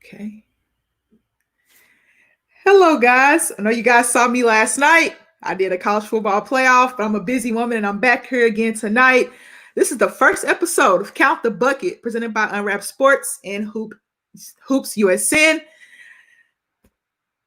Okay. Hello, guys. I know you guys saw me last night. I did a college football playoff, but I'm a busy woman and I'm back here again tonight. This is the first episode of Count the Bucket presented by Unwrapped Sports and Hoops USN.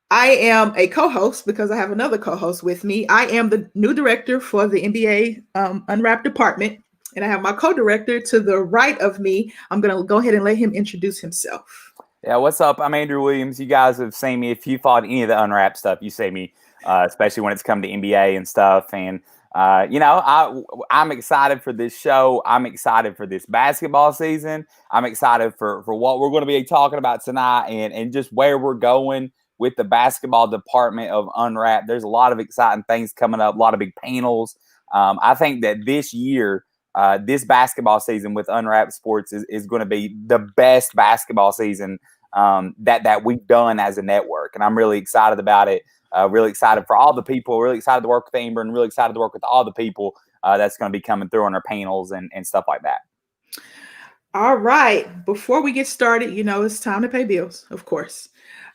I am a co-host because I have another co-host with me. I am the new director for the NBA Unwrapped department, and I have my co-director to the right of me. I'm going to go ahead and let him introduce himself. Yeah, what's up? I'm Andrew Williams. You guys have seen me. If you followed any of the Unwrapped stuff, you see me, especially when it's come to NBA and stuff. And, I'm excited for this show. I'm excited for this basketball season. I'm excited for what we're going to be talking about tonight and just where we're going with the basketball department of Unwrapped. There's a lot of exciting things coming up, a lot of big panels. I think that this year, this basketball season with Unwrapped Sports is going to be the best basketball season that we've done as a network. And I'm really excited about it. Really excited for all the people, really excited to work with Amber, and really excited to work with all the people that's going to be coming through on our panels and stuff like that. All right. Before we get started, it's time to pay bills, of course.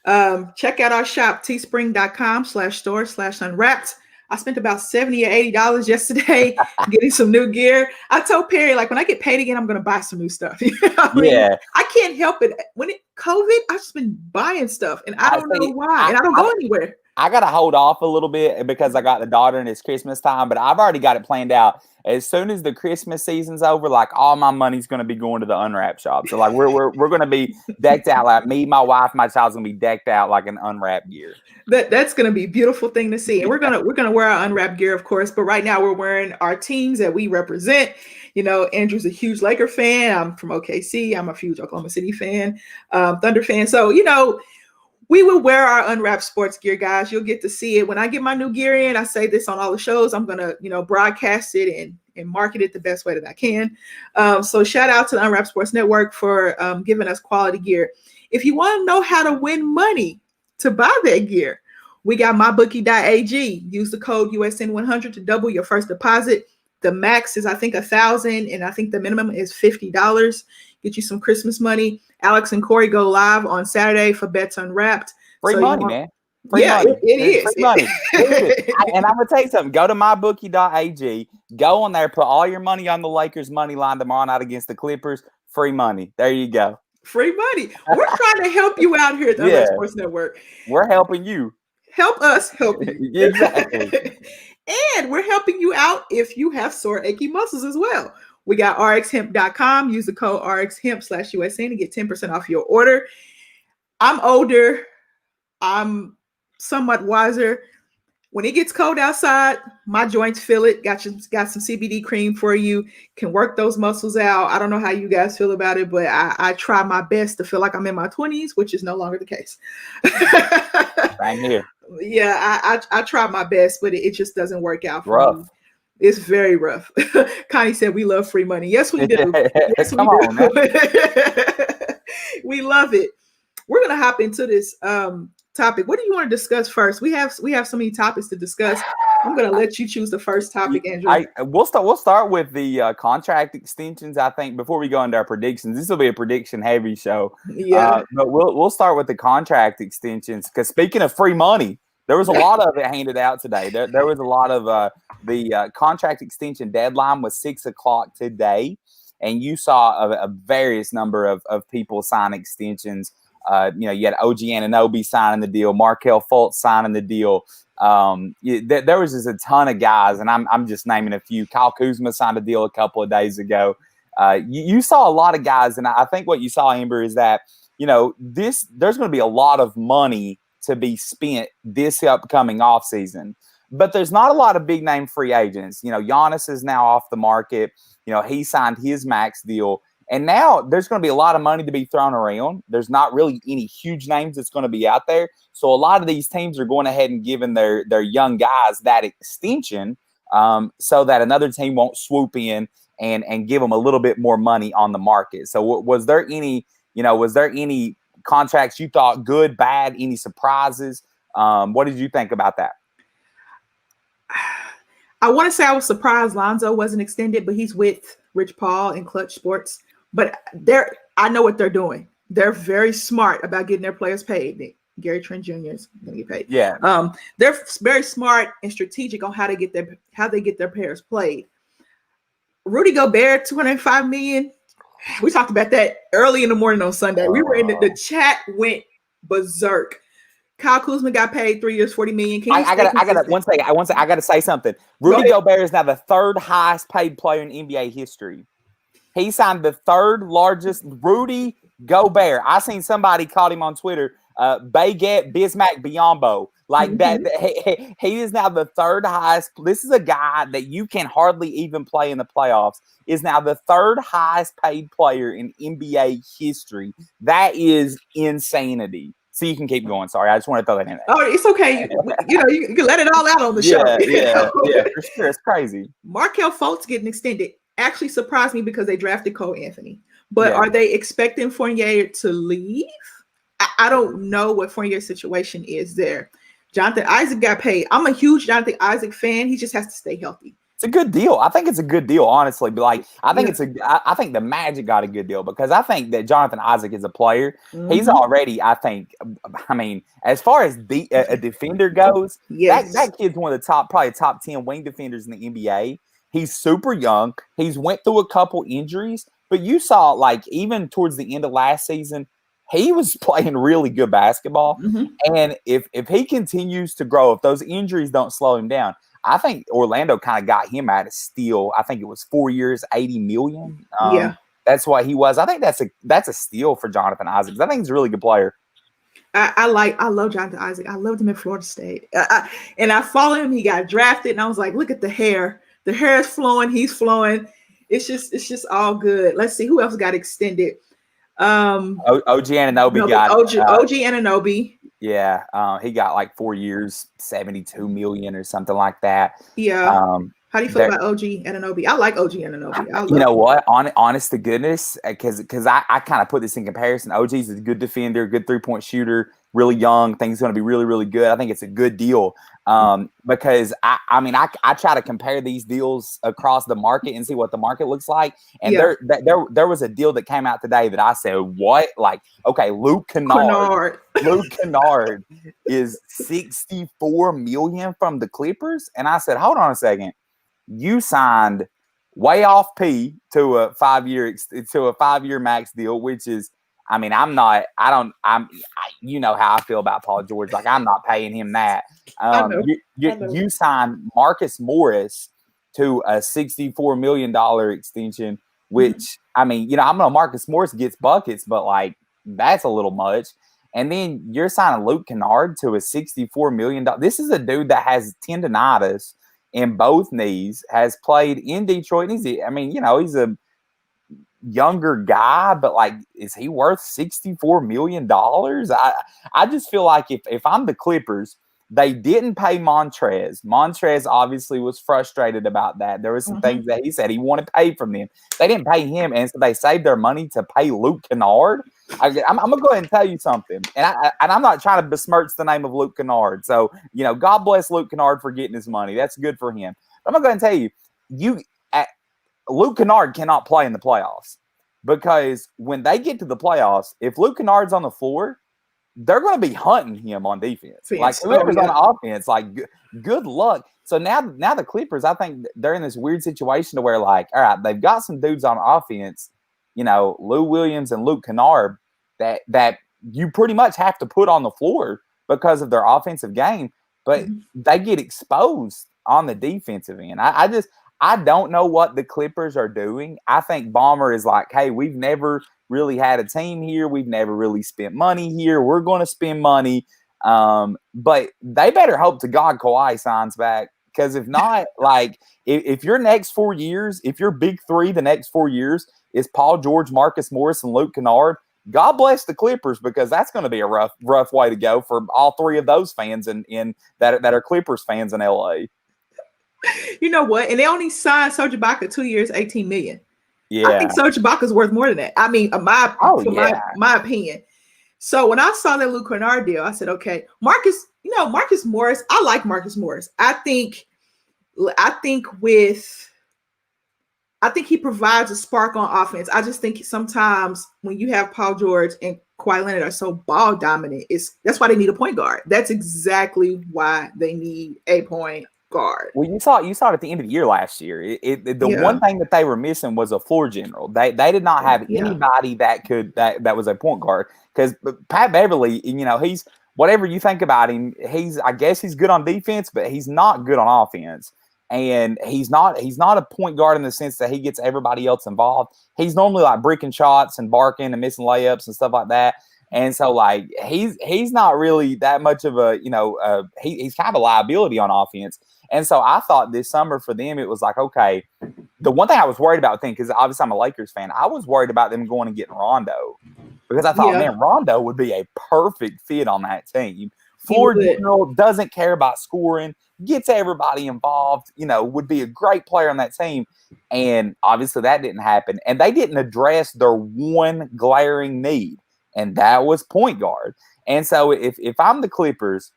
Check out our shop, teespring.com/store/unwrapped. I spent about $70 or $80 yesterday getting some new gear. I told Perry, when I get paid again, I'm going to buy some new stuff. I can't help it. When COVID, I've just been buying stuff, and I don't know why, and I don't go anywhere. I got to hold off a little bit because I got the daughter and it's Christmas time, but I've already got it planned out. As soon as the Christmas season's over, all my money's going to be going to the Unwrapped shop. So we're going to be decked out, me, my wife, my child's going to be decked out like an Unwrapped gear. That's going to be a beautiful thing to see. And we're going to wear our Unwrapped gear, of course, but right now we're wearing our teams that we represent. Andrew's a huge Laker fan. I'm from OKC. I'm a huge Oklahoma City fan, Thunder fan. So, we will wear our Unwrapped sports gear, guys. You'll get to see it. When I get my new gear in, I say this on all the shows, I'm going to, broadcast it and market it the best way that I can. So shout out to the Unwrapped Sports Network for giving us quality gear. If you want to know how to win money to buy that gear, we got mybookie.ag. Use the code USN100 to double your first deposit. The max is, I think, $1,000, and I think the minimum is $50. Get you some Christmas money. Alex and Corey go live on Saturday for Bets Unwrapped. Free money, man. Free yeah, money. It is. Free money. And I'm going to tell you something. Go to mybookie.ag. Go on there. Put all your money on the Lakers money line tomorrow night against the Clippers. Free money. There you go. Free money. We're trying to help you out here at the Unwrapped Sports Network. We're helping you. Help us help you. Exactly. And we're helping you out if you have sore, achy muscles as well. We got rxhemp.com. Use the code rxhemp/USN to get 10% off your order. I'm older. I'm somewhat wiser. When it gets cold outside, my joints feel it. Got some CBD cream for you. Can work those muscles out. I don't know how you guys feel about it, but I try my best to feel like I'm in my 20s, which is no longer the case. Right here. Yeah, I try my best, but it just doesn't work out for rough. me. It's very rough. Connie said we love free money. Yes, we do. Yes, we do. We love it. We're gonna hop into this topic. What do you want to discuss first? We have so many topics to discuss. I'm gonna let you choose the first topic, Andrew. We'll start with the contract extensions. I think before we go into our predictions, this will be a prediction heavy show. Yeah, but we'll start with the contract extensions because speaking of free money, there was a lot of it handed out today. There was a lot of the contract extension deadline was 6:00 today, and you saw a various number of people sign extensions. You had OG Anunoby signing the deal, Markelle Fultz signing the deal. There was just a ton of guys, and I'm just naming a few. Kyle Kuzma signed a deal a couple of days ago. You saw a lot of guys, and I think what you saw, Amber, is that there's going to be a lot of money to be spent this upcoming offseason. But there's not a lot of big name free agents. Giannis is now off the market. He signed his max deal. And now there's going to be a lot of money to be thrown around. There's not really any huge names that's going to be out there. So a lot of these teams are going ahead and giving their young guys that extension so that another team won't swoop in and give them a little bit more money on the market. So was there any contracts you thought good, bad, any surprises? What did you think about that? I want to say I was surprised Lonzo wasn't extended, but he's with Rich Paul and Clutch Sports. But I know what they're doing. They're very smart about getting their players paid. Gary Trent Jr. is going to get paid. Yeah. They're very smart and strategic on how they get their players played. Rudy Gobert, $205 million. We talked about that early in the morning on Sunday. We were in the chat went berserk. Kyle Kuzma got paid 3 years, $40 million. I got one second. I got to say something. Rudy Gobert is now the third highest paid player in NBA history. He signed the third largest. Rudy Gobert. I seen somebody called him on Twitter, Baguette Bismack Biombo. Like that. He is now the third highest. This is a guy that you can hardly even play in the playoffs. Is now the third highest paid player in NBA history. That is insanity. So you can keep going. Sorry, I just want to throw that in there. Oh, it's okay. You can let it all out on the show. Yeah, for sure. It's crazy. Markelle Fultz getting extended actually surprised me because they drafted Cole Anthony. But are they expecting Fournier to leave? I don't know what Fournier's situation is there. Jonathan Isaac got paid. I'm a huge Jonathan Isaac fan. He just has to stay healthy. It's a good deal. I think it's a good deal, honestly. But I think I think the Magic got a good deal because I think that Jonathan Isaac is a player. Mm-hmm. He's already, I mean, as far as a defender goes, that kid's one of the probably top 10 wing defenders in the NBA. He's super young. He's went through a couple injuries, but you saw even towards the end of last season, he was playing really good basketball. Mm-hmm. And if he continues to grow, if those injuries don't slow him down, I think Orlando kind of got him at a steal. I think it was 4 years, $80 million. That's what he was. I think that's a steal for Jonathan Isaac. I think he's a really good player. I love Jonathan Isaac. I loved him at Florida State. And I followed him. He got drafted, and I was like, look at the hair. The hair is flowing. He's flowing. It's just all good. Let's see who else got extended. OG Anunoby got OG Anunoby. Yeah, he got 4 years, $72 million or something like that. Yeah. How do you feel about OG Anunoby? I like OG Anunoby. You know what? Honest to goodness, because I kind of put this in comparison. OG's a good defender, good 3-point shooter, really young. Think he's going to be really, really good. I think it's a good deal because I try to compare these deals across the market and see what the market looks like. And there was a deal that came out today that I said, what? Okay, Luke Kennard. Luke Kennard is $64 million from the Clippers, and I said, hold on a second. You signed way off P to a 5-year max deal, which is, you know how I feel about Paul George. I'm not paying him that. You signed Marcus Morris to a $64 million extension, which, I know Marcus Morris gets buckets, but that's a little much. And then you're signing Luke Kennard to a $64 million. This is a dude that has tendonitis in both knees, has played in Detroit. He's a younger guy, but is he worth $64 million? I just feel like if I'm the Clippers, they didn't pay Montrez. Montrez obviously was frustrated about that. There were some things that he said he wanted paid from them. They didn't pay him, and so they saved their money to pay Luke Kennard. I'm gonna go ahead and tell you something, and I'm not trying to besmirch the name of Luke Kennard. So God bless Luke Kennard for getting his money. That's good for him. But I'm gonna go ahead and tell you, Luke Kennard cannot play in the playoffs because when they get to the playoffs, if Luke Kennard's on the floor, they're going to be hunting him on defense. Whoever's on offense, good luck. So now the Clippers, I think they're in this weird situation to where all right, they've got some dudes on offense, Lou Williams and Luke Kennard that you pretty much have to put on the floor because of their offensive game, but they get exposed on the defensive end. I don't know what the Clippers are doing. I think Ballmer is hey, we've never really had a team here. We've never really spent money here. We're going to spend money. But they better hope to God Kawhi signs back. Because if not, if your next 4 years, if your big three the next 4 years is Paul George, Marcus Morris, and Luke Kennard, God bless the Clippers, because that's going to be a rough way to go for all three of those fans in that are Clippers fans in LA. You know what? And they only signed Serge Ibaka 2 years, $18 million. Yeah, I think Serge Ibaka's worth more than that. My opinion. So when I saw that Luke Kennard deal, I said, okay, Marcus Morris. I like Marcus Morris. I think I think he provides a spark on offense. I just think sometimes when you have Paul George and Kawhi Leonard are so ball dominant, that's why they need a point guard. That's exactly why they need a point guard. Well, you saw it at the end of the year last year. The one thing that they were missing was a floor general. They did not have anybody that was a point guard, because Pat Beverly, he's, whatever you think about him, I guess he's good on defense, but he's not good on offense. And he's not a point guard in the sense that he gets everybody else involved. He's normally like bricking shots and barking and missing layups and stuff like that. And so like he's not really that much of a, he's kind of a liability on offense. And so I thought this summer for them, it was like, okay, the one thing I was worried about, because obviously I'm a Lakers fan, I was worried about them going and getting Rondo, because I thought, man, Rondo would be a perfect fit on that team. Floor general, doesn't care about scoring, gets everybody involved, would be a great player on that team. And obviously that didn't happen. And they didn't address their one glaring need, and that was point guard. And so if I'm the Clippers,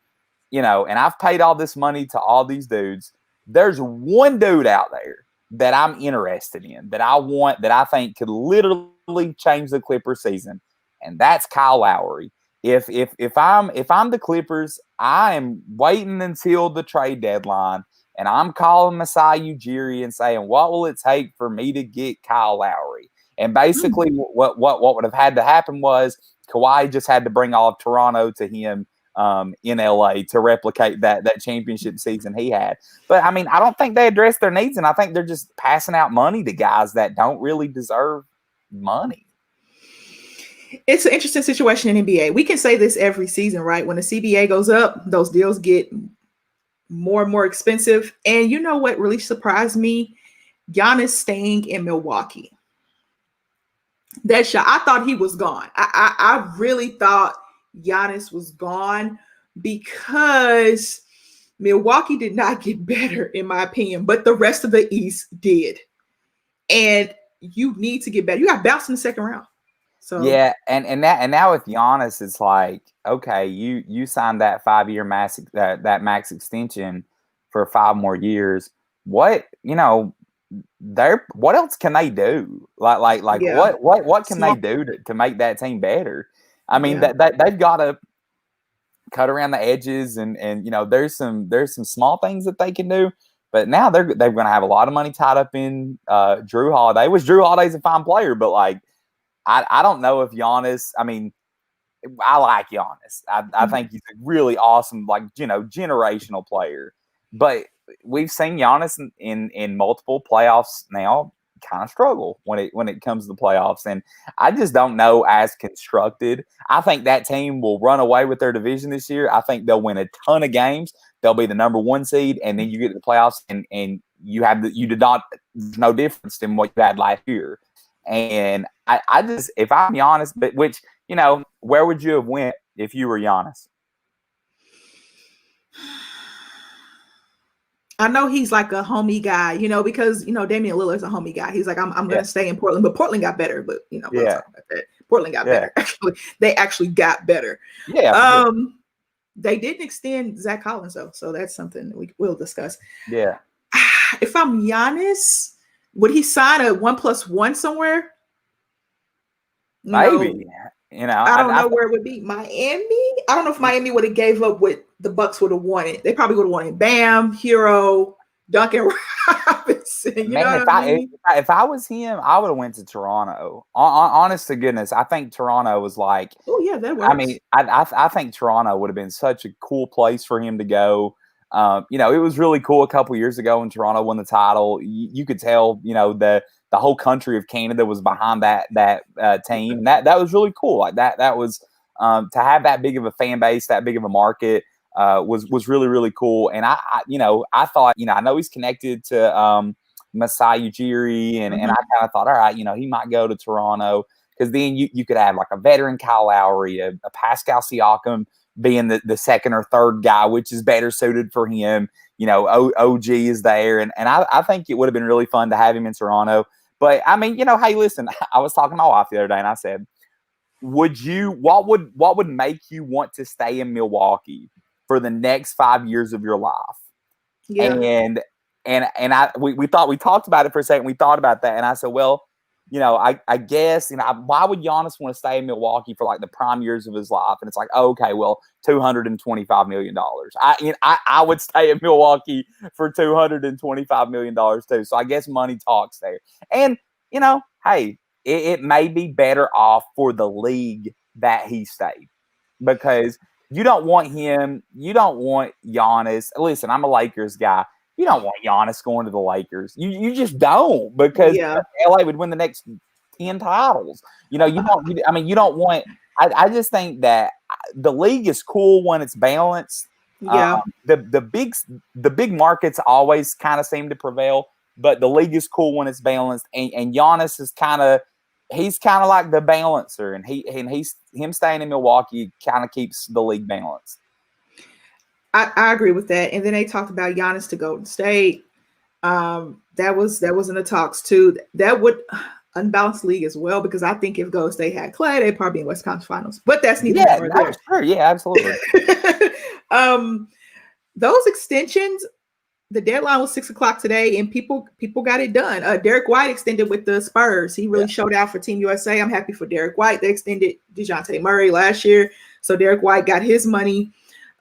and I've paid all this money to all these dudes, there's one dude out there that I'm interested in, that I want, that I think could literally change the Clippers season, and that's Kyle Lowry. If I'm the Clippers, I am waiting until the trade deadline, and I'm calling Masai Ujiri and saying, what will it take for me to get Kyle Lowry? And basically what would have had to happen was Kawhi just had to bring all of Toronto to him in LA to replicate that championship season he had. But I mean, I don't think they address their needs, and I think they're just passing out money to guys that don't really deserve money. It's an interesting situation in NBA. We can say this every season, right? When the CBA goes up, those deals get more and more expensive. And you know what really surprised me? Giannis staying in Milwaukee. That shot, I thought he was gone. I really thought Giannis was gone, because Milwaukee did not get better, in my opinion, but the rest of the East did. And you need to get better. You got bounced in the second round. So yeah, and now with Giannis, it's like, okay, you signed that 5-year max max extension for 5 more years. What what else can they do? Like what can they do to make that team better? I mean, that they've got to cut around the edges, and there's some small things that they can do. But now they're going to have a lot of money tied up in Drew Holiday. Which Drew Holiday's a fine player, but like, I don't know if Giannis, I mean, I like Giannis. I think he's a really awesome, like, generational player. But we've seen Giannis in multiple playoffs now kind of struggle when it comes to the playoffs. And I just don't know, as constructed. I think that team will run away with their division this year. I think they'll win a ton of games. They'll be the number 1 seed, and then you get to the playoffs, and there's no difference than what you had last year. And I just, if I'm Giannis, but which, where would you have went if you were Giannis? I know he's like a homie guy, because, Damian Lillard's a homie guy. He's like, I'm going to stay in Portland, but Portland got better. But, we'll talk about that. Portland got better. Actually, they actually got better. Yeah. They didn't extend Zach Collins, though. So that's something we'll discuss. Yeah. If I'm Giannis, would he sign a 1+1 somewhere? Maybe. I don't know where it would be. Miami? I don't know if Miami would have gave up what the Bucks would have wanted. They probably would have wanted Bam, Hero, Duncan Robinson. If I was him, I would have went to Toronto. Honest to goodness, I think Toronto was like, oh yeah, that works. I mean, I think Toronto would have been such a cool place for him to go. It was really cool a couple years ago when Toronto won the title. You could tell, the whole country of Canada was behind that team. That was really cool. Like that was to have that big of a fan base, that big of a market was really, really cool. And I thought, I know he's connected to Masai Ujiri, and I kind of thought, all right, he might go to Toronto, because then you could have like a veteran Kyle Lowry, a Pascal Siakam being the second or third guy, which is better suited for him. OG is there, and I think it would have been really fun to have him in Toronto. But I mean, hey, listen, I was talking to my wife the other day, and I said, what would make you want to stay in Milwaukee for the next 5 years of your life? Yeah. And we talked about it for a second. We thought about that, and I said, well, I guess, why would Giannis want to stay in Milwaukee for like the prime years of his life? And it's like, oh, okay, well, $225 million. I would stay in Milwaukee for $225 million too. So I guess money talks there. And, hey, it may be better off for the league that he stayed, because you don't want Giannis. Listen, I'm a Lakers guy. You don't want Giannis going to the Lakers. You just don't, because LA would win the next 10 titles. You don't want. I just think that the league is cool when it's balanced. Yeah. The big markets always kind of seem to prevail, but the league is cool when it's balanced. And Giannis is he's kind of like the balancer, and him staying in Milwaukee kind of keeps the league balanced. I agree with that. And then they talked about Giannis to Golden State. That was in the talks too. That would unbalance league as well, because I think if Golden State had Clay, they'd probably be in West Conference Finals. But that's neither here nor there. Sure. Yeah, absolutely. Those extensions, the deadline was 6:00 today, and people got it done. Derek White extended with the Spurs. He really showed out for Team USA. I'm happy for Derek White. They extended DeJounte Murray last year, so Derek White got his money.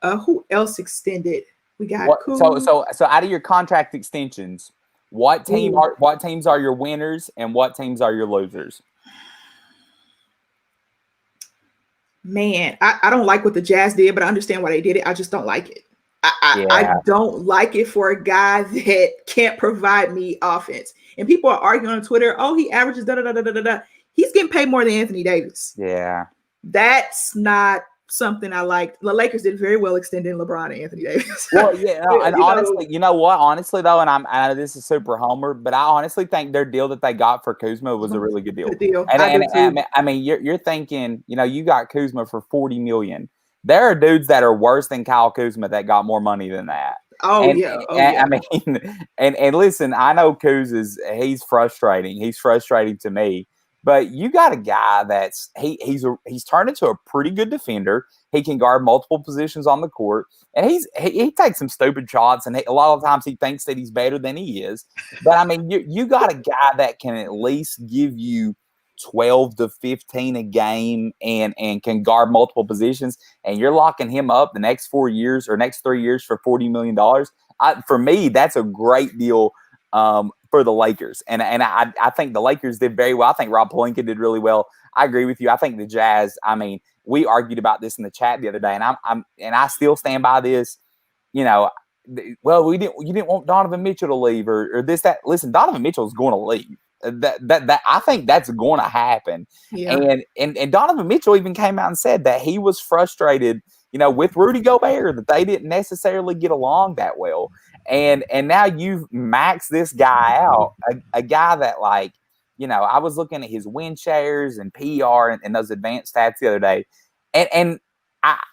Who else extended? We got so out of your contract extensions, what teams are your winners and what teams are your losers? Man, I don't like what the Jazz did, but I understand why they did it. I just don't like it. I don't like it for a guy that can't provide me offense. And people are arguing on Twitter, oh, he averages da-da-da-da-da-da. He's getting paid more than Anthony Davis. Yeah. That's not something I liked. The Lakers did very well extending LeBron and Anthony Davis. Well, yeah, and honestly, you know what? Honestly, though, and I know this is super homer, but I honestly think their deal that they got for Kuzma was a really good deal. Good deal. I mean, you're thinking, you got Kuzma for $40 million. There are dudes that are worse than Kyle Kuzma that got more money than that. I mean, and listen, I know Kuz he's frustrating. He's frustrating to me. But you got a guy that's he's turned into a pretty good defender. He can guard multiple positions on the court, and he takes some stupid shots, and a lot of times he thinks that he's better than he is. But I mean, you got a guy that can at least give you 12 to 15 a game and can guard multiple positions, and you're locking him up the next 4 years or next 3 years for $40 million. For me, that's a great deal. For the Lakers. And I think the Lakers did very well. I think Rob Pelinka did really well. I agree with you. I think the Jazz, I mean, we argued about this in the chat the other day, and I still stand by this. Well, you didn't want Donovan Mitchell to leave or this, that. Listen, Donovan Mitchell is going to leave. That I think that's going to happen. Yeah. And Donovan Mitchell even came out and said that he was frustrated, with Rudy Gobert, that they didn't necessarily get along that well. And now you've maxed this guy out, a guy that, like, I was looking at his win shares and PR and those advanced stats the other day. And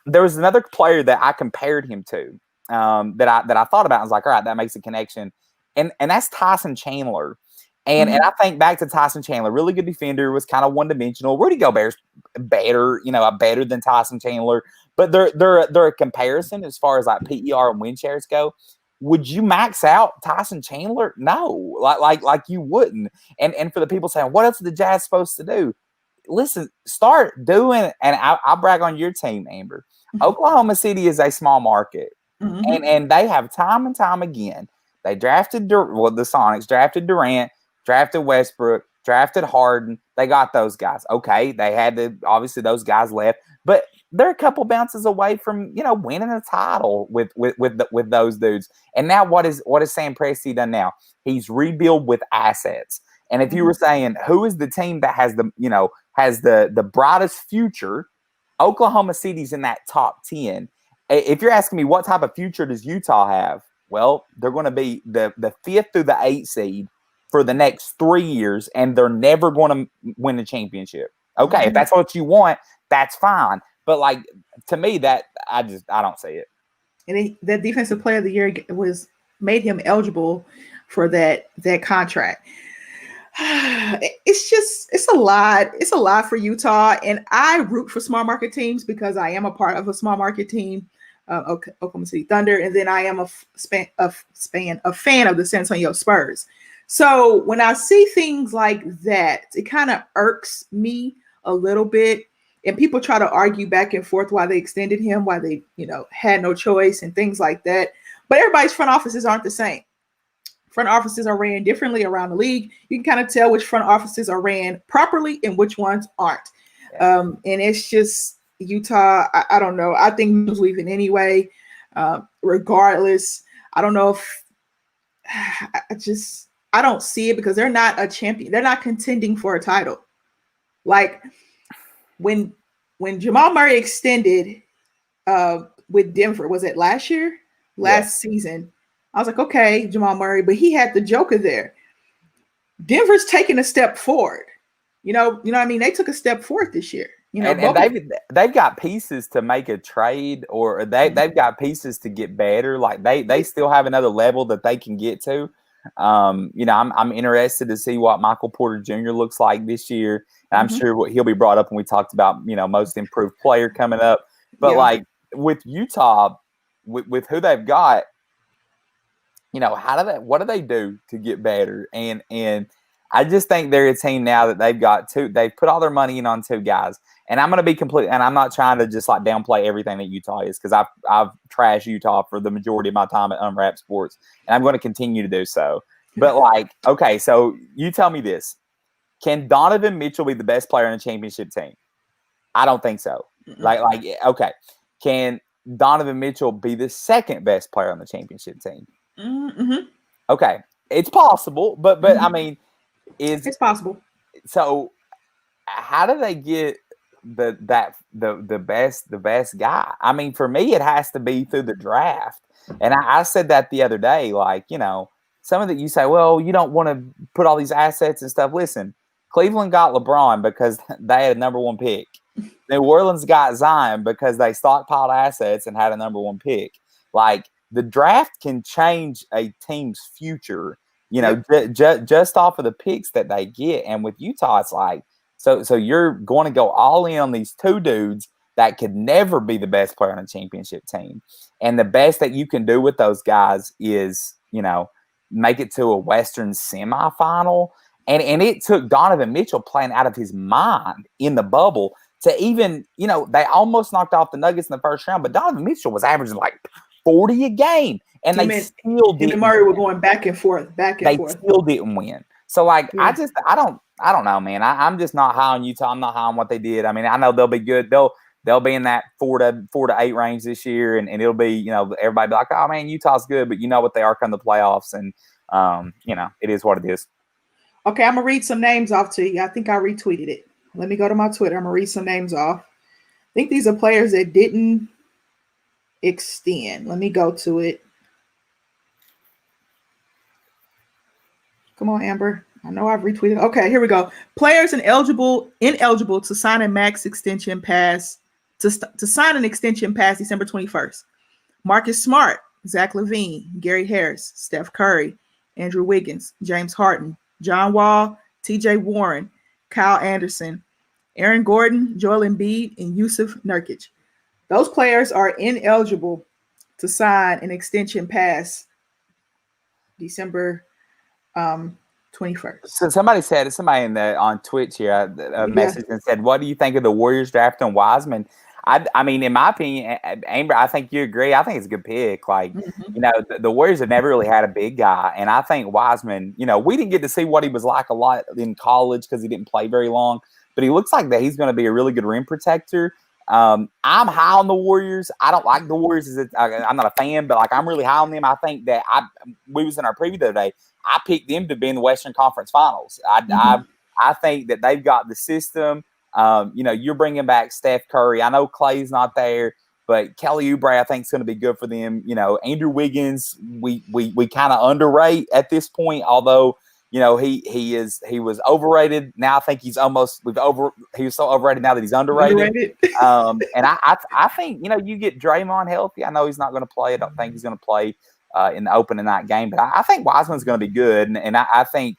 there was another player that I compared him to that I thought about and was like, all right, that makes a connection. And that's Tyson Chandler. And I think back to Tyson Chandler, really good defender, was kind of one-dimensional. Rudy Gobert's better, better than Tyson Chandler. But they're a comparison as far as like PER and win shares go. Would you max out Tyson Chandler? No, like you wouldn't. And for the people saying, what else are the Jazz supposed to do? Listen, start doing, and I'll brag on your team, Amber. Oklahoma City is a small market, and they have time and time again. They drafted the Sonics drafted Durant, drafted Westbrook, drafted Harden. They got those guys. Okay, they had obviously those guys left, but they're a couple bounces away from winning a title with those dudes. And now what is Sam Presti done now? He's rebuilt with assets. And if you were saying who is the team that has the brightest future, Oklahoma City's in that top 10. If you're asking me what type of future does Utah have, well, they're going to be the 5th through the 8th seed for the next 3 years, and they're never going to win the championship. Okay, if that's what you want, that's fine. But like, to me, that I don't see it. And that defensive player of the year made him eligible for that contract. It's a lot. It's a lot for Utah. And I root for small market teams because I am a part of a small market team. Oklahoma City Thunder, and then I am a fan of the San Antonio Spurs. So when I see things like that, it kind of irks me a little bit. And people try to argue back and forth why they extended him, why they, had no choice and things like that. But everybody's front offices aren't the same. Front offices are ran differently around the league. You can kind of tell which front offices are ran properly and which ones aren't. And it's just Utah. I don't know. I think Mitchell's leaving anyway, regardless. I don't know if I don't see it because they're not a champion. They're not contending for a title. Like when Jamal Murray extended with Denver, was it last year? Last season. I was like, okay, Jamal Murray, but he had the Joker there. Denver's taking a step forward. You know what I mean? They took a step forward this year. And they've got pieces to make a trade, or they've got pieces to get better. Like they still have another level that they can get to. I'm interested to see what Michael Porter Jr. looks like this year. And I'm sure he'll be brought up when we talked about, most improved player coming up. But like with Utah, with who they've got, what do they do to get better? And I just think they're a team now that they've put all their money in on two guys. And I'm going to be complete, and I'm not trying to just like downplay everything that Utah is, because I've trashed Utah for the majority of my time at Unwrapped Sports, and I'm going to continue to do so. But okay, so you tell me this: can Donovan Mitchell be the best player in a championship team? I don't think so. Okay, can Donovan Mitchell be the second best player on the championship team? Mm-hmm. Okay, it's possible, but I mean, it's possible. So, how do they get the best guy? I mean, for me, it has to be through the draft. And I said that the other day. Some of that you say, well, you don't want to put all these assets and stuff. Listen, Cleveland got LeBron because they had a number one pick. New Orleans got Zion because they stockpiled assets and had a number one pick. The draft can change a team's future, just off of the picks that they get. And with Utah, it's so you're going to go all in on these two dudes that could never be the best player on a championship team. And the best that you can do with those guys is, make it to a Western semifinal. And it took Donovan Mitchell playing out of his mind in the bubble to even, they almost knocked off the Nuggets in the first round, but Donovan Mitchell was averaging 40 a game, and they still didn't. And Murray were going back and forth. They still didn't win. So, I don't know, man. I'm just not high on Utah. I'm not high on what they did. I mean, I know they'll be good. They'll be in that 4 to 8 range this year, and it'll be, everybody be like, oh man, Utah's good, but you know what they are come the playoffs, and it is what it is. Okay, I'm gonna read some names off to you. I think I retweeted it. Let me go to my Twitter. I'm gonna read some names off. I think these are players that didn't extend. Let me go to it. Come on, Amber. I know I've retweeted. Okay, here we go. Players ineligible to sign a max extension pass to sign an extension past December 21st. Marcus Smart, Zach LaVine, Gary Harris, Steph Curry, Andrew Wiggins, James Harden, John Wall, TJ Warren, Kyle Anderson, Aaron Gordon, Joel Embiid, and Yusuf Nurkic. Those players are ineligible to sign an extension past December 21st. So somebody on Twitch here a message and said, what do you think of the Warriors drafting Wiseman? I mean, in my opinion, Amber, I think you agree. I think it's a good pick. The Warriors have never really had a big guy. And I think Wiseman, we didn't get to see what he was like a lot in college because he didn't play very long. But he looks like that he's going to be a really good rim protector. I'm high on the Warriors. I don't like the Warriors. I'm not a fan, but I'm really high on them. I think that we was in our preview the other day. I picked them to be in the Western Conference Finals. I think that they've got the system. You're bringing back Steph Curry. I know Clay's not there, but Kelly Oubre I think is going to be good for them. Andrew Wiggins we kind of underrate at this point, although. He was overrated. Now I think he was so overrated now that he's underrated. And I think, you get Draymond healthy. I know he's not going to play. I don't think he's going to play in the opening night game, but I think Wiseman's going to be good. And I think,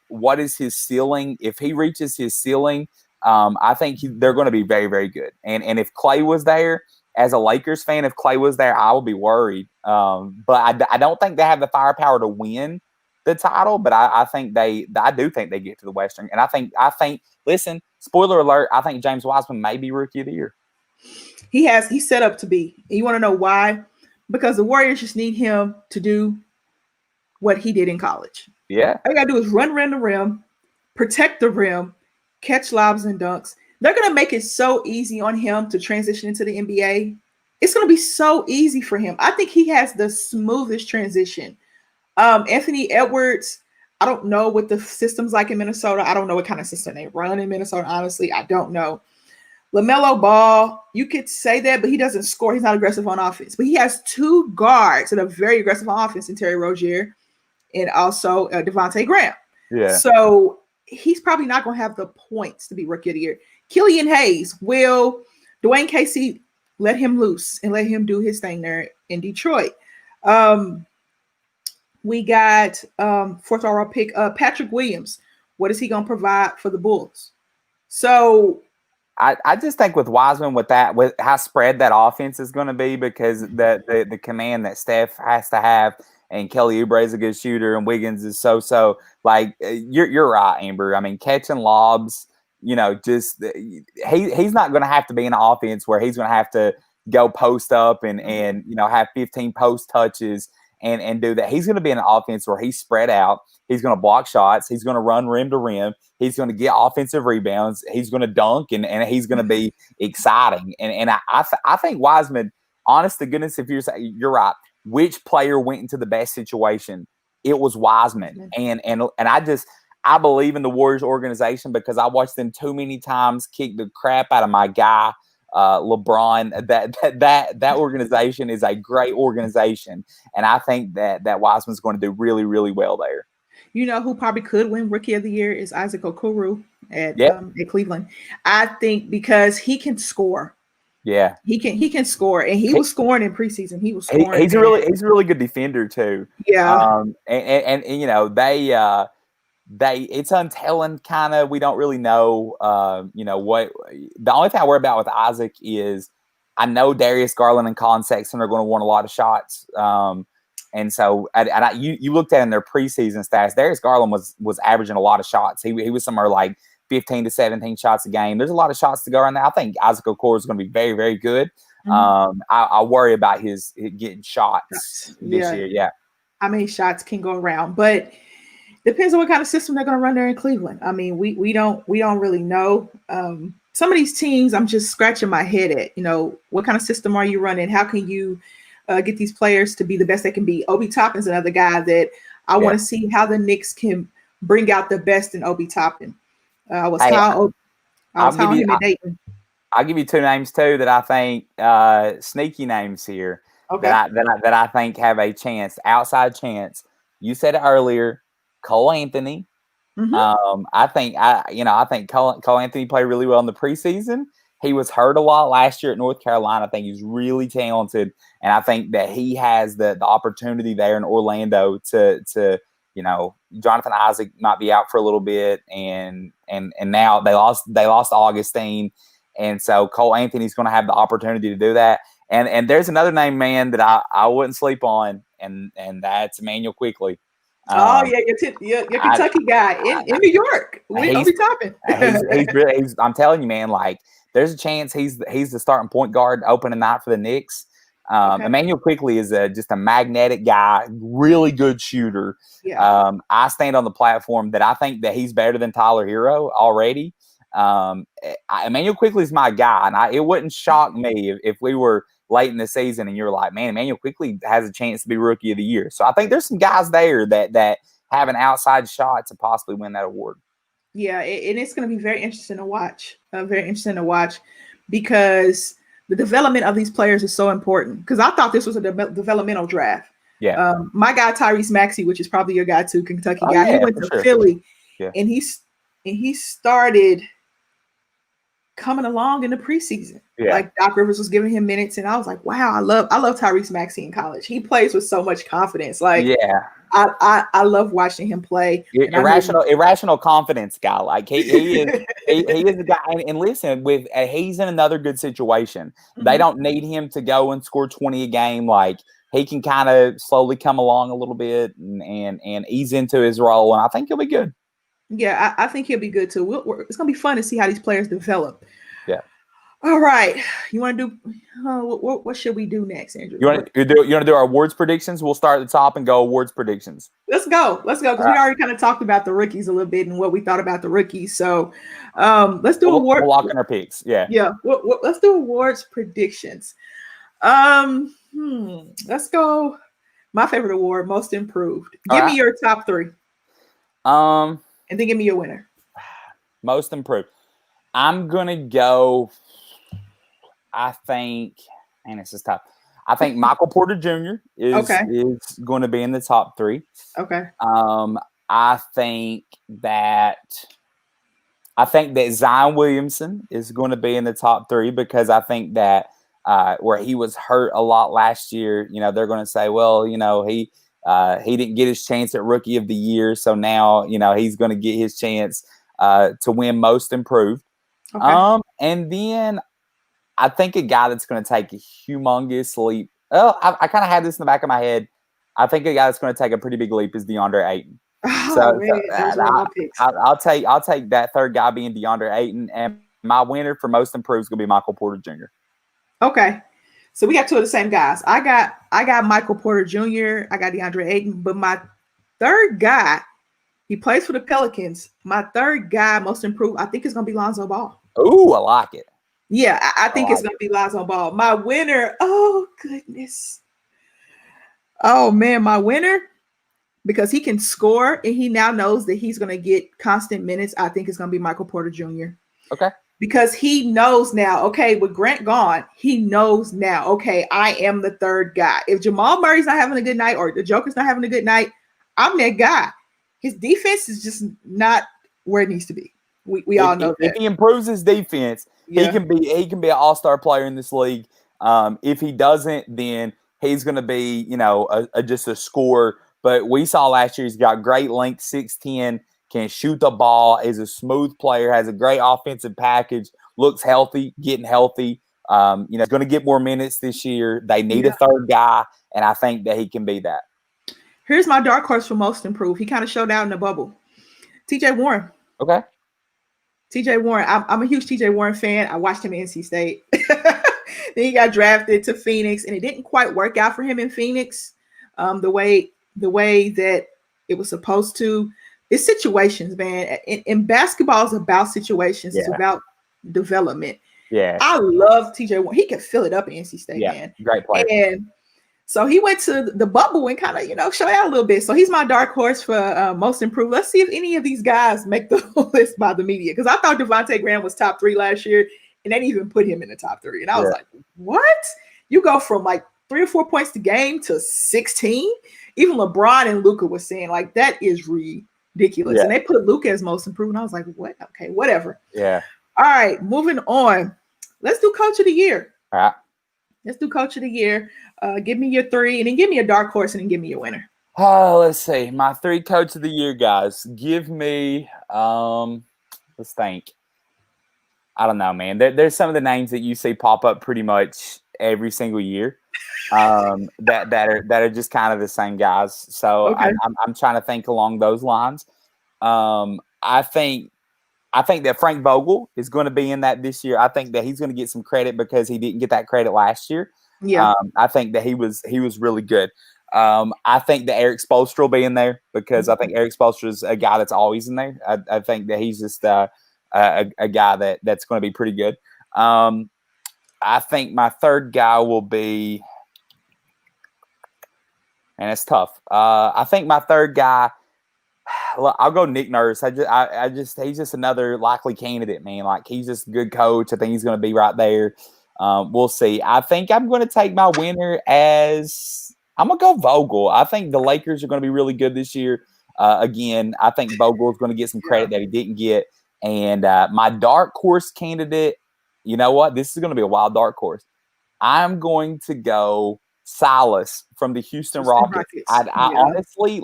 what is his ceiling? If he reaches his ceiling, I think they're going to be very, very good. And if Clay was there, as a Lakers fan, if Clay was there, I would be worried. But I don't think they have the firepower to win the title. But I do think they get to the Western. And I think. Listen, spoiler alert. I think James Wiseman may be Rookie of the Year. He's set up to be. You want to know why? Because the Warriors just need him to do what he did in college. Yeah. All you got to do is run around the rim, protect the rim, catch lobs and dunks. They're going to make it so easy on him to transition into the NBA. It's going to be so easy for him. I think he has the smoothest transition. Anthony Edwards, I don't know what the system's like in Minnesota. I don't know what kind of system they run in Minnesota, honestly. I don't know. LaMelo Ball, you could say that, but he doesn't score. He's not aggressive on offense. But he has two guards that are very aggressive on offense in Terry Rozier and also Devontae Graham. Yeah. So he's probably not going to have the points to be Rookie of the Year. Killian Hayes, will Dwayne Casey let him loose and let him do his thing there in Detroit? We got fourth overall pick, Patrick Williams. What is he going to provide for the Bulls? So I just think with Wiseman, with how spread that offense is going to be, because the command that Steph has to have, and Kelly Oubre is a good shooter, and Wiggins is so. Like you're right, Amber. I mean, catching lobs, just he's not going to have to be in an offense where he's going to have to go post up and have 15 post touches and do that. He's going to be in an offense where he's spread out. He's going to block shots. He's going to run rim to rim. He's going to get offensive rebounds. He's going to dunk, and he's going to be exciting. And I think Wiseman, honest to goodness, if you're right, which player went into the best situation? It was Wiseman. And I believe in the Warriors organization because I watched them too many times kick the crap out of my guy, LeBron. That organization is a great organization, and I think that Wiseman's going to do really, really well there. You know who probably could win Rookie of the Year is Isaac Okoro at Cleveland. I think because he can score. Yeah, he can score, and he was scoring in preseason. He was scoring. He's a really good defender too. Yeah, and they it's untelling kind of. We don't really know. What the only thing I worry about with Isaac is I know Darius Garland and Colin Sexton are going to want a lot of shots. And so you looked at in their preseason stats, Darius Garland was averaging a lot of shots. He was somewhere like 15 to 17 shots a game. There's a lot of shots to go around there. I think Isaac Okoro is going to be very, very good. Mm-hmm. I worry about his getting shots this year. Yeah. How many shots can go around? But depends on what kind of system they're going to run there in Cleveland. I mean, we don't really know. Some of these teams, I'm just scratching my head at, what kind of system are you running? How can you get these players to be the best they can be? Obi Toppin's another guy that I want to see how the Knicks can bring out the best in Obi Toppin. I was telling him at Dayton. I'll give you two names too that I think sneaky names here that I think have a chance, outside chance. You said it earlier, Cole Anthony. Mm-hmm. I think Cole Anthony played really well in the preseason. He was hurt a lot last year at North Carolina. I think he's really talented, and I think that he has the opportunity there in Orlando to Jonathan Isaac might be out for a little bit, and now they lost Augustine, and so Cole Anthony's going to have the opportunity to do that. And there's another name, man, that I wouldn't sleep on, and that's Emmanuel Quickley. Your Kentucky guy in New York. Obi Toppin. I'm telling you, man, like there's a chance he's the starting point guard opening night for the Knicks. Emmanuel Quickley is just a magnetic guy, really good shooter. Yeah. I stand on the platform that I think that he's better than Tyler Hero already. Emmanuel Quickley is my guy, and it wouldn't shock me if we were late in the season and you're like, man, Emmanuel Quickley has a chance to be Rookie of the Year. So I think there's some guys there that have an outside shot to possibly win that award. Yeah, and it's going to be very interesting to watch. Because the development of these players is so important. Because I thought this was a developmental draft. Yeah. My guy Tyrese Maxey, which is probably your guy too, Kentucky guy. Yeah, he went to Philly, and he started coming along in the preseason. Yeah. Like Doc Rivers was giving him minutes, and I was like, wow, I love Tyrese Maxey in college. He plays with so much confidence. Like, yeah. I love watching him play. Irrational confidence guy. Like he is a guy. And listen, he's in another good situation. They don't need him to go and score 20 a game. Like he can kind of slowly come along a little bit and ease into his role. And I think he'll be good. Yeah, I think he'll be good too. It's gonna be fun to see how these players develop. Yeah. All right, you want to do? What should we do next, Andrew? You want to do our awards predictions? We'll start at the top and go awards predictions. Let's go because we already kind of talked about the rookies a little bit and what we thought about the rookies. So let's do awards. We'll lock in our picks. Yeah. Yeah. Let's do awards predictions. Let's go. My favorite award, most improved. Give me your top 3. And then give me your winner. Most improved. I'm gonna go. I think, and this is tough. I think Michael Porter Jr. is going to be in the top 3. Okay. I think that Zion Williamson is going to be in the top 3 because I think that where he was hurt a lot last year, they're going to say, well, he didn't get his chance at Rookie of the Year, so now he's going to get his chance to win Most Improved. Okay. And then I think a guy that's going to take a humongous leap. Oh, I kind of had this in the back of my head. I think a guy that's going to take a pretty big leap is DeAndre Ayton. I'll take that third guy being DeAndre Ayton, and my winner for Most Improved is going to be Michael Porter Jr. Okay, so we got 2 of the same guys. I got Michael Porter Jr. I got DeAndre Ayton, but my third guy, he plays for the Pelicans. My third guy, Most Improved, I think is going to be Lonzo Ball. Ooh, I like it. Yeah, I think it's going to be Lonzo Ball. My winner, oh, goodness. Oh, man, my winner, because he can score and he now knows that he's going to get constant minutes, I think it's going to be Michael Porter Jr. Okay. Because he knows now, okay, with Grant gone, he knows now, okay, I am the third guy. If Jamal Murray's not having a good night or the Joker's not having a good night, I'm that guy. His defense is just not where it needs to be. We all know that. If he improves his defense, he can be an all-star player in this league. If he doesn't, then he's going to be, just a scorer. But we saw last year he's got great length, 6'10", can shoot the ball, is a smooth player, has a great offensive package, looks healthy, getting healthy. He's going to get more minutes this year. They need a third guy, and I think that he can be that. Here's my dark horse for Most Improved. He kind of showed out in the bubble. TJ Warren. Okay. TJ Warren. I'm a huge TJ Warren fan. I watched him at NC State. Then he got drafted to Phoenix, and it didn't quite work out for him in Phoenix the way that it was supposed to. It's situations, man. In basketball, it's about situations. It's about development. Yeah. I love TJ Warren. He can fill it up at NC State, man. Great player. And so he went to the bubble and kind of, show out a little bit. So he's my dark horse for Most Improved. Let's see if any of these guys make the list by the media. Because I thought Devontae Graham was top 3 last year, and they didn't even put him in the top 3. And I was like, what? You go from like 3 or 4 points a game to 16? Even LeBron and Luka was saying, like, that is ridiculous. And they put Luka as Most Improved. And I was like, what? Okay, whatever. Yeah. All right, moving on. Let's do Coach of the Year. All right. Let's do Coach of the Year. Give me your 3, and then give me a dark horse, and then give me your winner. Oh, let's see. My 3 Coach of the Year guys. Give me, let's think. I don't know, man. There's some of the names that you see pop up pretty much every single year that are just kind of the same guys. So I'm trying to think along those lines. I think that Frank Vogel is going to be in that this year. I think that he's going to get some credit because he didn't get that credit last year. Yeah. I think that he was really good. I think that Eric Spoelstra will be in there because I think Eric Spoelstra is a guy that's always in there. I think that he's just a guy that's going to be pretty good. I think my third guy will be, and it's tough. I think my third guy, I'll go Nick Nurse. He's just another likely candidate, man. Like, he's just a good coach. I think he's going to be right there. We'll see. I think I'm going to take my winner as I'm going to go Vogel. I think the Lakers are going to be really good this year. Again, I think Vogel is going to get some credit that he didn't get. And my dark horse candidate, you know what? This is going to be a wild dark horse. I'm going to go Silas from the Houston Rockets. I honestly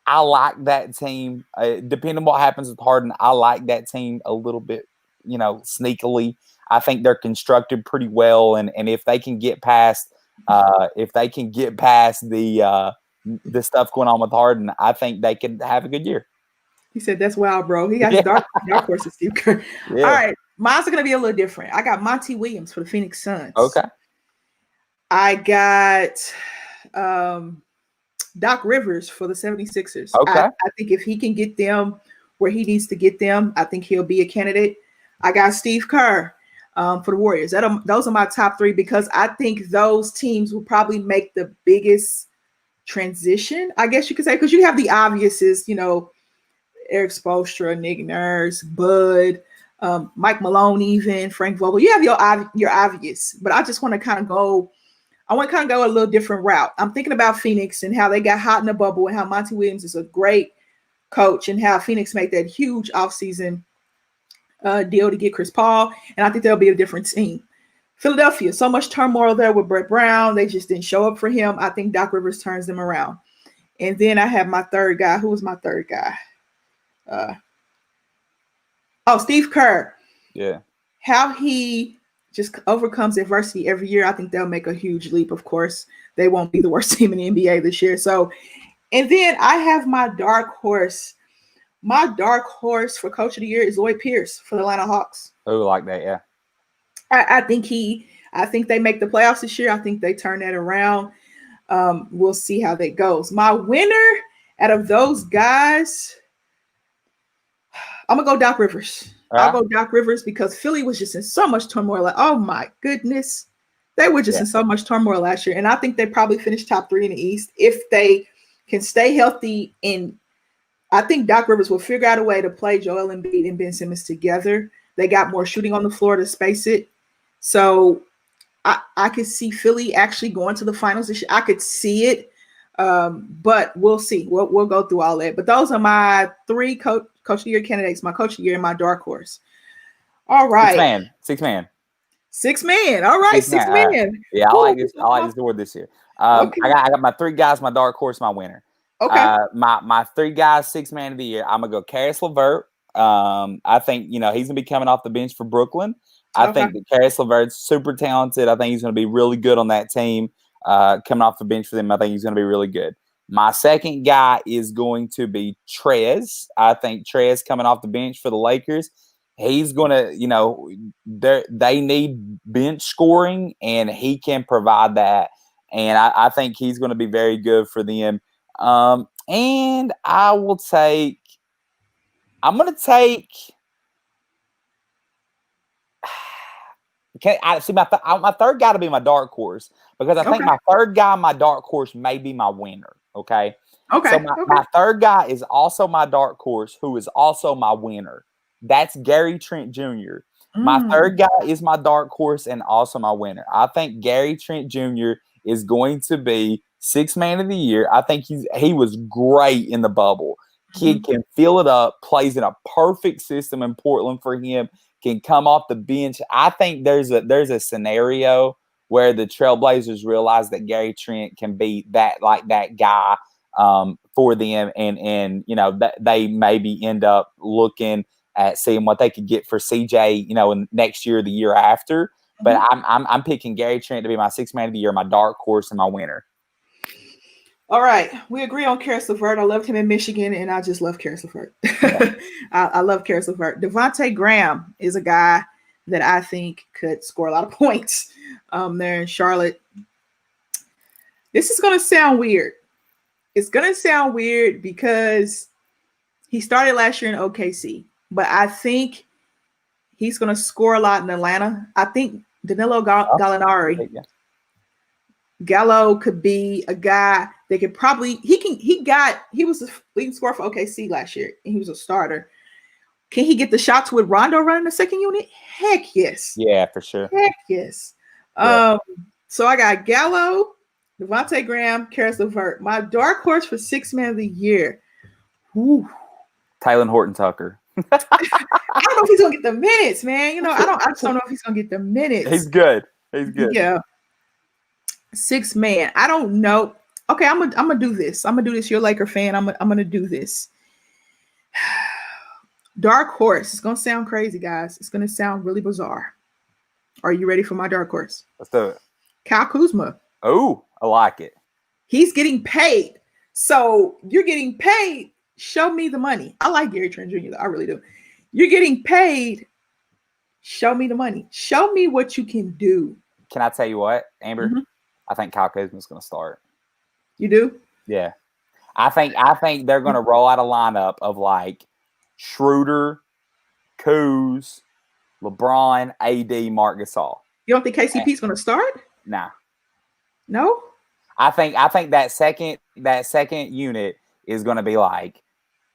I like that team. Depending on what happens with Harden, I like that team a little bit, sneakily. I think they're constructed pretty well, and if they can get past the stuff going on with Harden, I think they could have a good year. He said that's wild, bro. He got dark horses, Steve Kerr. Yeah. All right, mine's are gonna be a little different. I got Monty Williams for the Phoenix Suns. Okay. I got Doc Rivers for the 76ers. Okay. I think if he can get them where he needs to get them, I think he'll be a candidate. I got Steve Kerr for the Warriors. Those are my top three because I think those teams will probably make the biggest transition, I guess you could say, because you have the obviouses, Eric Spoelstra, Nick Nurse, Bud, Mike Malone, even Frank Vogel. You have your obvious, but I just want to kind of go a little different route. I'm thinking about Phoenix and how they got hot in the bubble and how Monty Williams is a great coach and how Phoenix made that huge offseason deal to get Chris Paul. And I think they'll be a different team. Philadelphia, so much turmoil there with Brett Brown. They just didn't show up for him. I think Doc Rivers turns them around. And then I have my third guy. Who was my third guy? Steve Kerr. Yeah. How he just overcomes adversity every year. I think they'll make a huge leap. Of course, they won't be the worst team in the NBA this year. So, and then I have my dark horse. My dark horse for Coach of the Year is Lloyd Pierce for the Atlanta Hawks. Oh, like that, yeah. I think they make the playoffs this year. I think they turn that around. We'll see how that goes. My winner out of those guys, I'm gonna go Doc Rivers. I'll go Doc Rivers because Philly was just in so much turmoil. Oh my goodness. They were just in so much turmoil last year. And I think they probably finished top 3 in the East if they can stay healthy. And I think Doc Rivers will figure out a way to play Joel Embiid and Ben Simmons together. They got more shooting on the floor to space it. So I could see Philly actually going to the finals this year. I could see it. But we'll see. We'll go through all that. But those are my 3 Coach of the Year candidates, my Coach of the Year and my dark horse. All right. Six man. All right, six man. Yeah, I like this. I like this award this year. Okay. I got my 3 guys, my dark horse, my winner. Okay. My 3 guys, 6 man of the year. I'm gonna go Caris LeVert. I think he's gonna be coming off the bench for Brooklyn. I think that Caris LeVert's super talented. I think he's gonna be really good on that team. Coming off the bench for them, I think he's gonna be really good. My second guy is going to be Trez. I think Trez coming off the bench for the Lakers. He's going to, they need bench scoring, and he can provide that. And I think he's going to be very good for them. And I'm going to take. My third guy to be my dark horse because I think my third guy, my dark horse, may be my winner. Okay. So my third guy is also my dark horse, who is also my winner. That's Gary Trent Jr. My third guy is my dark horse and also my winner. I think Gary Trent Jr. is going to be 6 man of the year. I think he was great in the bubble. Kid can fill it up, plays in a perfect system in Portland for him, can come off the bench. I think there's a scenario where the Trailblazers realize that Gary Trent can be that guy for them, and they maybe end up looking at seeing what they could get for CJ, in next year or the year after. But I'm picking Gary Trent to be my 6 man of the year, my dark horse, and my winner. All right, we agree on Caris LeVert. I loved him in Michigan, and I just love Caris LeVert. I love Caris LeVert. Devontae Graham is a guy that I think could score a lot of points there in Charlotte. This is going to sound weird. It's going to sound weird because he started last year in OKC, but I think he's going to score a lot in Atlanta. I think Danilo Gallinari, Gallo could be a guy that could probably he was the leading scorer for OKC last year, and he was a starter. Can he get the shots with Rondo running the second unit? Heck yes. Yeah, for sure. Heck yes. Yeah. So I got Gallo, Devontae Graham, Caris LeVert. My dark horse for 6 man of the year. Whew. Taylor Horton Tucker. I don't know if he's gonna get the minutes, man. I just don't know if he's gonna get the minutes. He's good. He's good. Yeah. 6 man. I don't know. Okay, I'm gonna do this. I'm gonna do this. You're a Laker fan. I'm gonna do this. Dark horse. It's gonna sound crazy, guys. It's gonna sound really bizarre. Are you ready for my dark horse? Let's do it. Kyle Kuzma. Oh, I like it. He's getting paid. So you're getting paid. Show me the money. I like Gary Trent Jr. I really do. You're getting paid. Show me the money. Show me what you can do. Can I tell you what, Amber? Mm-hmm. I think Kyle Kuzma's going to start. You do? Yeah. I think they're going to roll out a lineup of like Schroeder, Kuz, LeBron, AD, Marc Gasol. You don't think KCP's going to start? Nah. No? I think that second unit is going to be like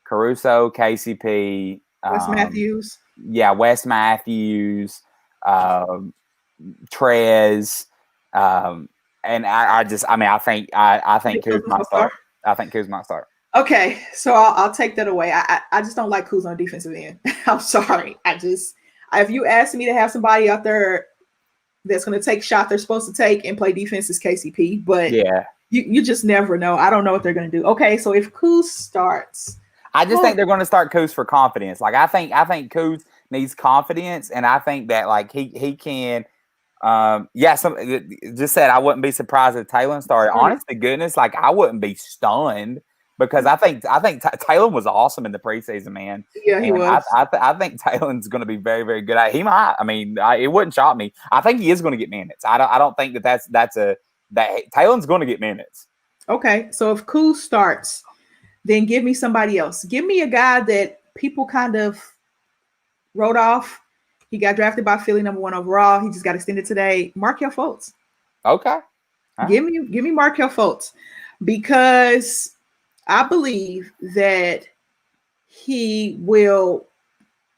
Caruso, KCP, Wes Matthews. Yeah, Wes Matthews, Trez, and I think Kuz might start. I think Kuz might start. Okay, so I'll take that away. I just don't like Kuz on defensive end. I'm sorry. If you ask me to have somebody out there that's going to take shots they're supposed to take and play defense, is KCP. But yeah, you just never know. I don't know what they're going to do. Okay, so if Kuz starts, I just think they're going to start Kuz for confidence. Like I think Kuz needs confidence, and I think that like he can. Just said I wouldn't be surprised if Taylor started. Honest to goodness, like I wouldn't be stunned because I think Taylor was awesome in the preseason, man. Yeah, he was. I think Taylor's going to be very, very good. He might. I mean, it wouldn't shock me. I think he is going to get minutes. I don't think that Taylor's going to get minutes. Okay, so if Kuz starts, then give me somebody else. Give me a guy that people kind of wrote off. He got drafted by Philly, #1 overall. He just got extended today. Markelle Fultz. Okay. Huh? Give me Markelle Fultz, because I believe that he will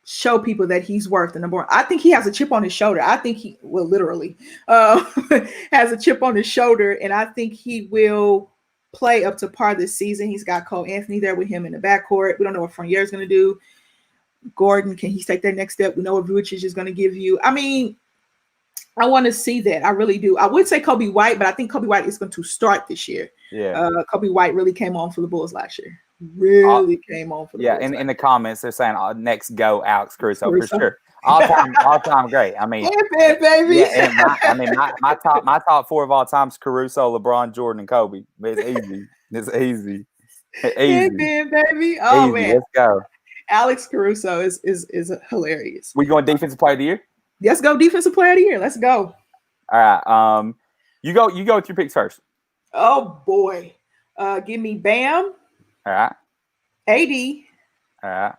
show people that he's worth the #1. I think he has a chip on his shoulder. I think he will literally has a chip on his shoulder, and I think he will play up to par this season. He's got Cole Anthony there with him in the backcourt. We don't know what Fournier is going to do. Gordon, can he take that next step? We know what Vucic is going to give you. I mean, I want to see that. I really do. I would say Kobe White, but I think Kobe White is going to start this year. Yeah. Kobe White really came on for the Bulls last year. Really came on for the Bulls. Yeah, in the comments, they're saying next go Alex Caruso for sure. All time great. I mean, yeah, baby. Yeah, my top 4 of all time is Caruso, LeBron, Jordan, and Kobe. It's easy. It's easy. Yeah, baby. Oh easy. man, Let's go. Alex Caruso is hilarious. We going defensive player of the year? Let's go defensive player of the year. Let's go. All right. You go with your picks first. Oh boy. Give me Bam. All right. AD. All right.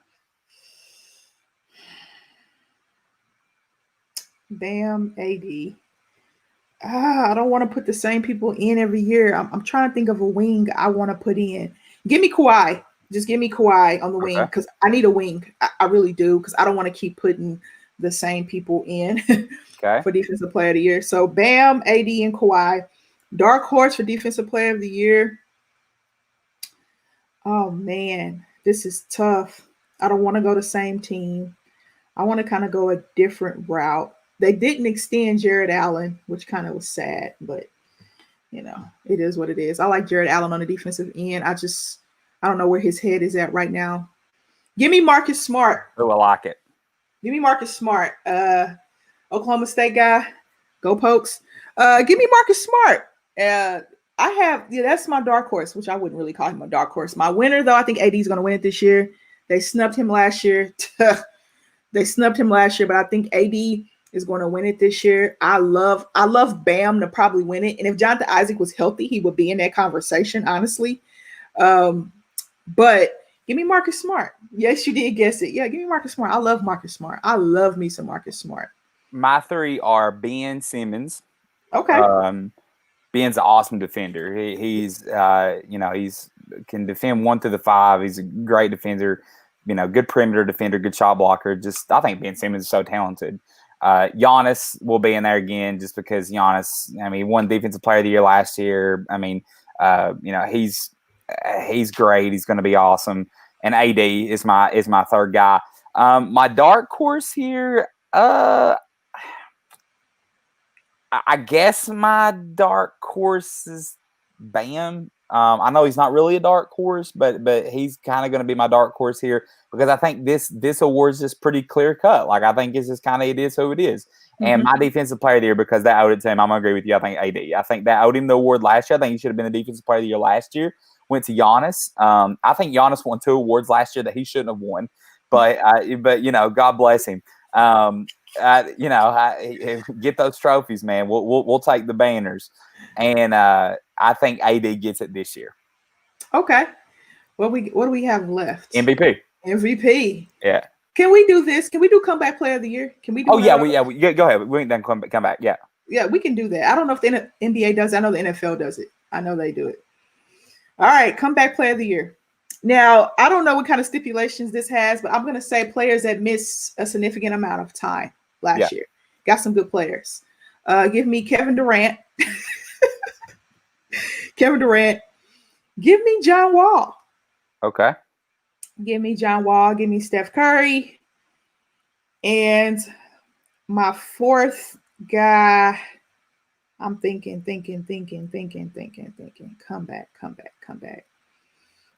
Bam, AD. I don't want to put the same people in every year. I'm trying to think of a wing I want to put in. Give me Kawhi. Just give me Kawhi on the wing, because I need a wing. I really do, because I don't want to keep putting the same people in for defensive player of the year. So Bam, AD, and Kawhi. Dark horse for defensive player of the year. Oh man, this is tough. I don't want to go the same team. I want to kind of go a different route. They didn't extend Jared Allen, which kind of was sad, but it is what it is. I like Jared Allen on the defensive end. I don't know where his head is at right now. Give me Marcus Smart. Oh, I like it. Give me Marcus Smart. Oklahoma State guy. Go Pokes. Give me Marcus Smart. That's my dark horse, which I wouldn't really call him a dark horse. My winner, though, I think AD is going to win it this year. They snubbed him last year. But I think AD is going to win it this year. I love Bam to probably win it. And if Jonathan Isaac was healthy, he would be in that conversation, honestly. But give me Marcus Smart. Yes, you did guess it. Yeah, give me Marcus Smart. I love Marcus Smart. I love me some Marcus Smart. My 3 are Ben Simmons. Okay. Ben's an awesome defender. He's can defend 1 through the 5. He's a great defender. Good perimeter defender, good shot blocker. I think Ben Simmons is so talented. Giannis will be in there again, just because Giannis, won defensive player of the year last year. He's great. He's going to be awesome. And AD is my 3rd guy. My dark horse here, I guess my dark horse is Bam. I know he's not really a dark horse, but he's kind of going to be my dark horse here because I think this award's just pretty clear cut. Like I think it's just kind of it is who it is. And my defensive player of the year, because they owed it to him, I'm going to agree with you. I think AD. I think they owed him the award last year. I think he should have been the defensive player of the year last year. Went to Giannis. I think Giannis won 2 awards last year that he shouldn't have won. But God bless him. Get those trophies, man. We'll take the banners. And I think AD gets it this year. Okay. What do we have left? MVP. Yeah. Can we do this? Can we do comeback player of the year? Can we do? Oh yeah, go ahead. We ain't done come back. Yeah. Yeah, we can do that. I don't know if the NBA does it. I know the NFL does it. I know they do it. All right, comeback player of the year. Now, I don't know what kind of stipulations this has, but I'm going to say players that missed a significant amount of time last year. Got some good players. Give me Kevin Durant. Kevin Durant. Give me John Wall. Okay. Give me John Wall. Give me Steph Curry. And my fourth guy, I'm thinking. Come back.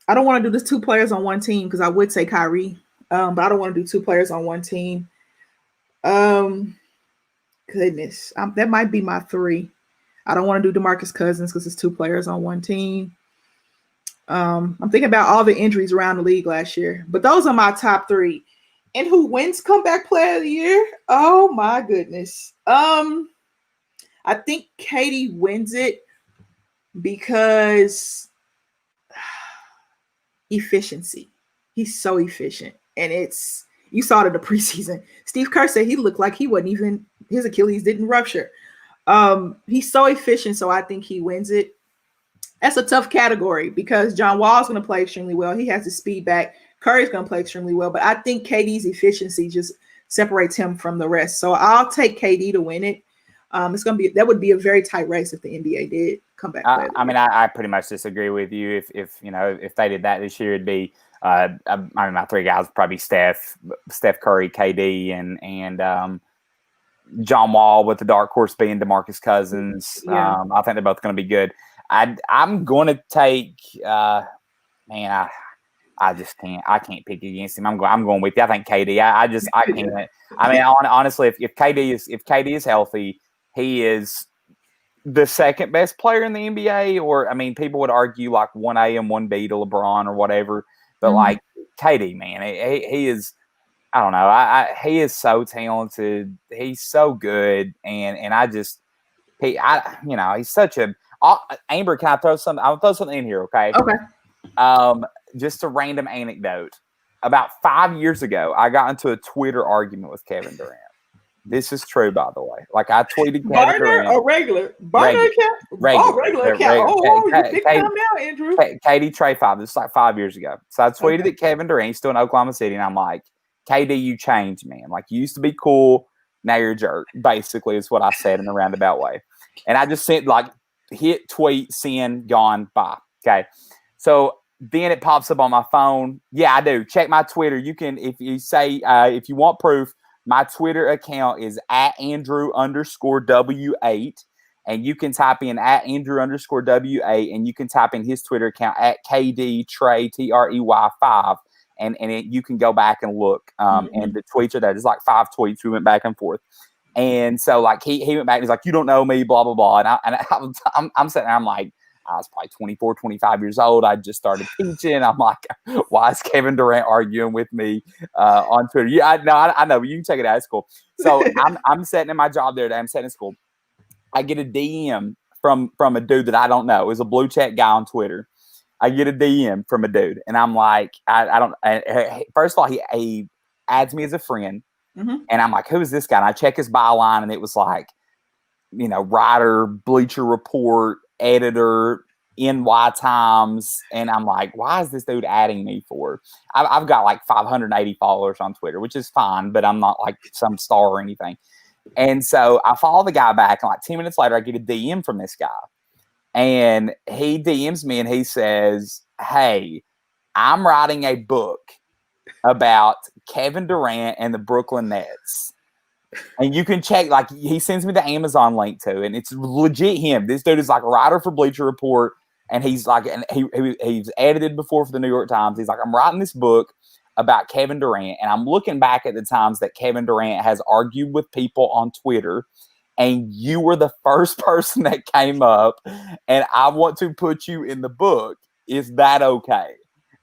I don't want to do this 2 players on one team because I would say Kyrie, but I don't want to do 2 players on one team. Goodness, that might be my 3. I don't want to do DeMarcus Cousins because it's 2 players on one team. I'm thinking about all the injuries around the league last year, but those are my top 3. And who wins comeback player of the year? Oh my goodness. I think Katie wins it because efficiency. He's so efficient. And you saw it in the preseason. Steve Kerr said he looked like he wasn't even, his Achilles didn't rupture. He's so efficient, so I think he wins it. That's a tough category because John Wall's going to play extremely well. He has the speed back. Curry's going to play extremely well, but I think KD's efficiency just separates him from the rest. So I'll take KD to win it. That would be a very tight race if the NBA did come back. I pretty much disagree with you. If they did that this year, it'd be my 3 guys would probably Steph Curry, KD, and John Wall, with the dark horse being DeMarcus Cousins. Yeah. I think they're both going to be good. I'm going to take I just can't. I can't pick against him. I'm going with you. I think KD. I can't. I mean, honestly, if KD is healthy, he is the second best player in the NBA. Or I mean, people would argue like 1A and 1B to LeBron or whatever. But like KD, man, he is. I don't know. He is so talented. He's so good, and he's such a. Amber, can I throw something? I'll throw something in here, okay? Okay. Just a random anecdote. About 5 years ago, I got into a Twitter argument with Kevin Durant. This is true, by the way. Like I tweeted Kevin Durant. Or regular? Burner account? Regular account. You picked them now, Andrew. KD trade 5. This is like 5 years ago. So I tweeted at Kevin Durant. He's still in Oklahoma City, and I'm like, KD, you changed, man. Like you used to be cool. Now you're a jerk. Basically, is what I said in a roundabout way. And I just sent like hit, tweet, send, gone, bye. Okay. So then it pops up on my phone. Yeah, I do. Check my Twitter. You can, if you say, if you want proof, my Twitter account is @Andrew_W8. And you can type in @Andrew_W8. And you can type in his Twitter account @KDTrey, TREY5. And you can go back and look. And the tweets are there. There's like 5 tweets. We went back and forth. And so like he went back and he's like, you don't know me, blah, blah, blah. And I'm sitting there, I'm like, I was probably 24, 25 years old. I just started teaching. I'm like, why is Kevin Durant arguing with me on Twitter? Yeah, I know, but you can check it out. It's cool. So I'm sitting in my job there today. I'm sitting in school. I get a DM from a dude that I don't know. It was a blue check guy on Twitter. I get a DM from a dude, and I'm like, I don't. First of all, he adds me as a friend, and I'm like, who is this guy? And I check his byline, and it was like, writer, Bleacher Report, editor, NY Times, and I'm like, why is this dude adding me for? I've got like 580 followers on Twitter, which is fine, but I'm not like some star or anything. And so I follow the guy back, and like 10 minutes later, I get a DM from this guy. And he DMs me and he says, hey, I'm writing a book about Kevin Durant and the Brooklyn Nets. And you can check, like, he sends me the Amazon link to, and it's legit him. This dude is like a writer for Bleacher Report, and he's like, and he's edited before for the New York Times. He's like, I'm writing this book about Kevin Durant, and I'm looking back at the times that Kevin Durant has argued with people on Twitter, and you were the first person that came up, and I want to put you in the book. Is that okay?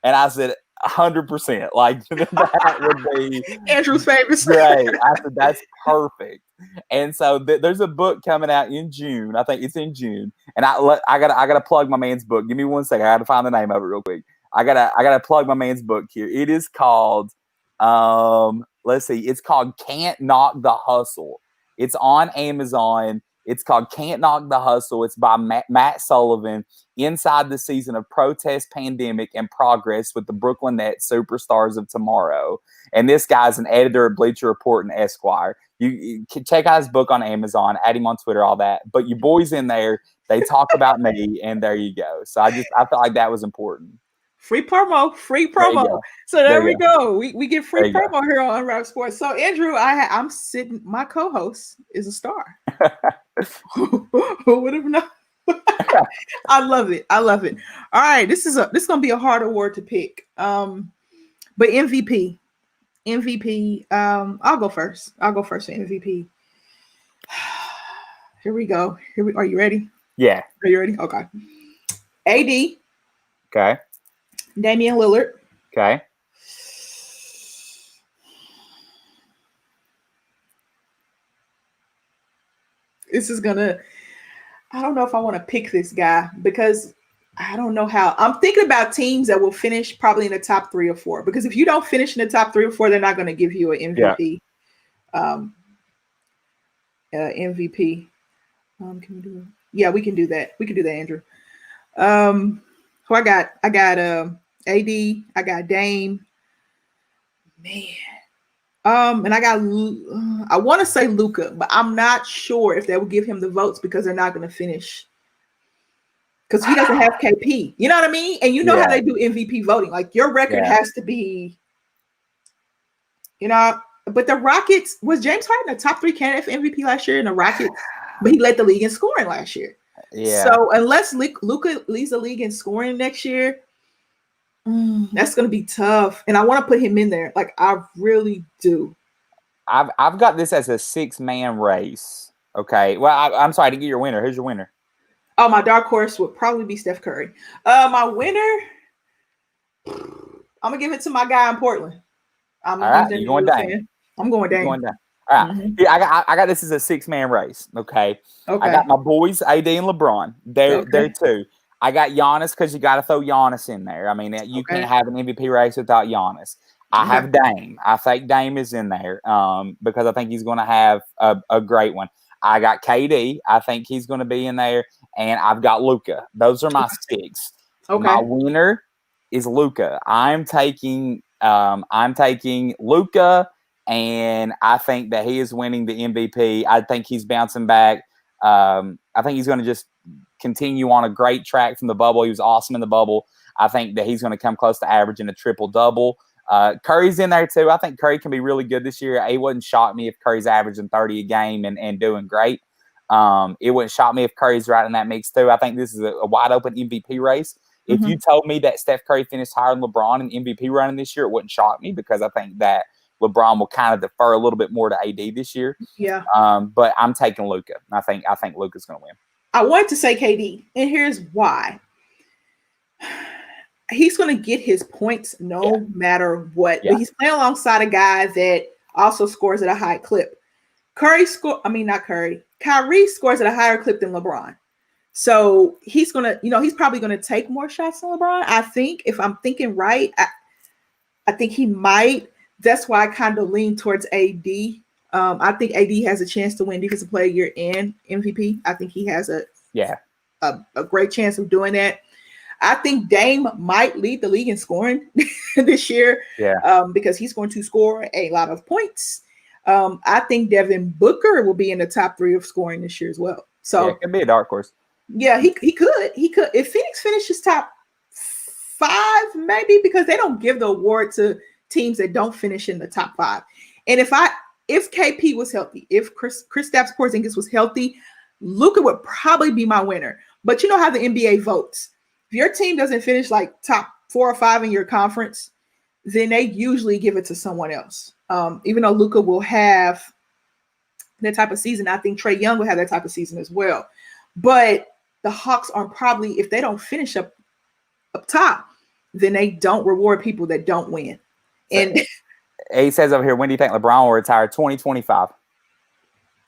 And I said, 100%. Like, that would be Andrew's famous. great. I said, that's perfect. And so there's a book coming out in June. I think it's in June. And I gotta plug my man's book. Give me 1 second. I gotta find the name of it real quick. I gotta plug my man's book here. It is called let's see, it's called Can't Knock the Hustle. It's on Amazon. It's called Can't Knock the Hustle. It's by Matt Sullivan. Inside the season of protest, pandemic, and progress with the Brooklyn Nets superstars of tomorrow. And this guy's an editor at Bleacher Report and Esquire. You can check out his book on Amazon, add him on Twitter, all that. But your boys in there, they talk about me, and there you go. So I felt like that was important. Free promo. So there we go. We get free promo here on Unwrapped Sports. So Andrew, I'm sitting. My co-host is a star. Who would have known? I love it. All right, this is gonna be a harder word to pick. But MVP. I'll go first for MVP. Here we go. Are you ready? Yeah. Are you ready? Okay. AD. Okay. Damian Lillard. Okay. This is gonna. I don't know if I want to pick this guy because I don't know how. I'm thinking about teams that will finish probably in the top 3 or 4. Because if you don't finish in the top 3 or 4, they're not going to give you an MVP. MVP. Can we do it? Yeah, we can do that. We can do that, Andrew. Who I got? I got AD. I got Dame. Man. And I got, I want to say Luka, but I'm not sure if they will give him the votes because they're not going to finish. Because he doesn't have KP. You know what I mean? And you know how they do MVP voting. Like, your record has to be, but the Rockets, was James Harden a top 3 candidate for MVP last year in the Rockets? But he led the league in scoring last year. Yeah. So unless Luka leads the league in scoring next year, that's going to be tough. And I want to put him in there. Like, I really do. I've got this as a 6-man race. Okay. Well, I'm sorry to get your winner. Who's your winner? Oh, my dark horse would probably be Steph Curry. My winner, I'm going to give it to my guy in Portland. All right. You're going Dame. I'm going Dame. All right. Mm-hmm. Yeah, I got this as a 6-man race. Okay. I got my boys, AD and LeBron. They're two. I got Giannis because you got to throw Giannis in there. I mean, you can't have an MVP race without Giannis. I have Dame. I think Dame is in there because I think he's going to have a great one. I got KD. I think he's going to be in there. And I've got Luka. Those are my 6. Okay. My winner is Luka. I'm taking Luka, and I think that he is winning the MVP. I think he's bouncing back. I think he's going to just continue on a great track from the bubble. He was awesome in the bubble. I think that he's going to come close to averaging a triple-double. Curry's in there too. I think Curry can be really good this year. It wouldn't shock me if Curry's averaging 30 a game and doing great. It wouldn't shock me if Curry's right in that mix too. I think this is a wide-open MVP race. If you told me that Steph Curry finished higher than LeBron in MVP running this year, it wouldn't shock me because I think that LeBron will kind of defer a little bit more to AD this year. Yeah. But I'm taking Luka. I think Luka's going to win. I wanted to say KD, and here's why. He's going to get his points no matter what. But he's playing alongside a guy that also scores at a high clip. Kyrie scores at a higher clip than LeBron. So he's going to, he's probably going to take more shots than LeBron. I think, if I'm thinking right, I think he might. That's why I kind of lean towards AD. I think AD has a chance to win Defensive Player of the Year and MVP. I think he has a great chance of doing that. I think Dame might lead the league in scoring this year because he's going to score a lot of points. I think Devin Booker will be in the top 3 of scoring this year as well. So it could be a dark horse. Yeah, he could. If Phoenix finishes top 5, maybe, because they don't give the award to teams that don't finish in the top 5. And if KP was healthy, if Kristaps Porzingis was healthy, Luka would probably be my winner. But you know how the NBA votes. If your team doesn't finish like top 4 or 5 in your conference, then they usually give it to someone else. Even though Luka will have that type of season, I think Trae Young will have that type of season as well. But the Hawks are probably, if they don't finish up top, then they don't reward people that don't win. And he says over here, when do you think LeBron will retire? 2025.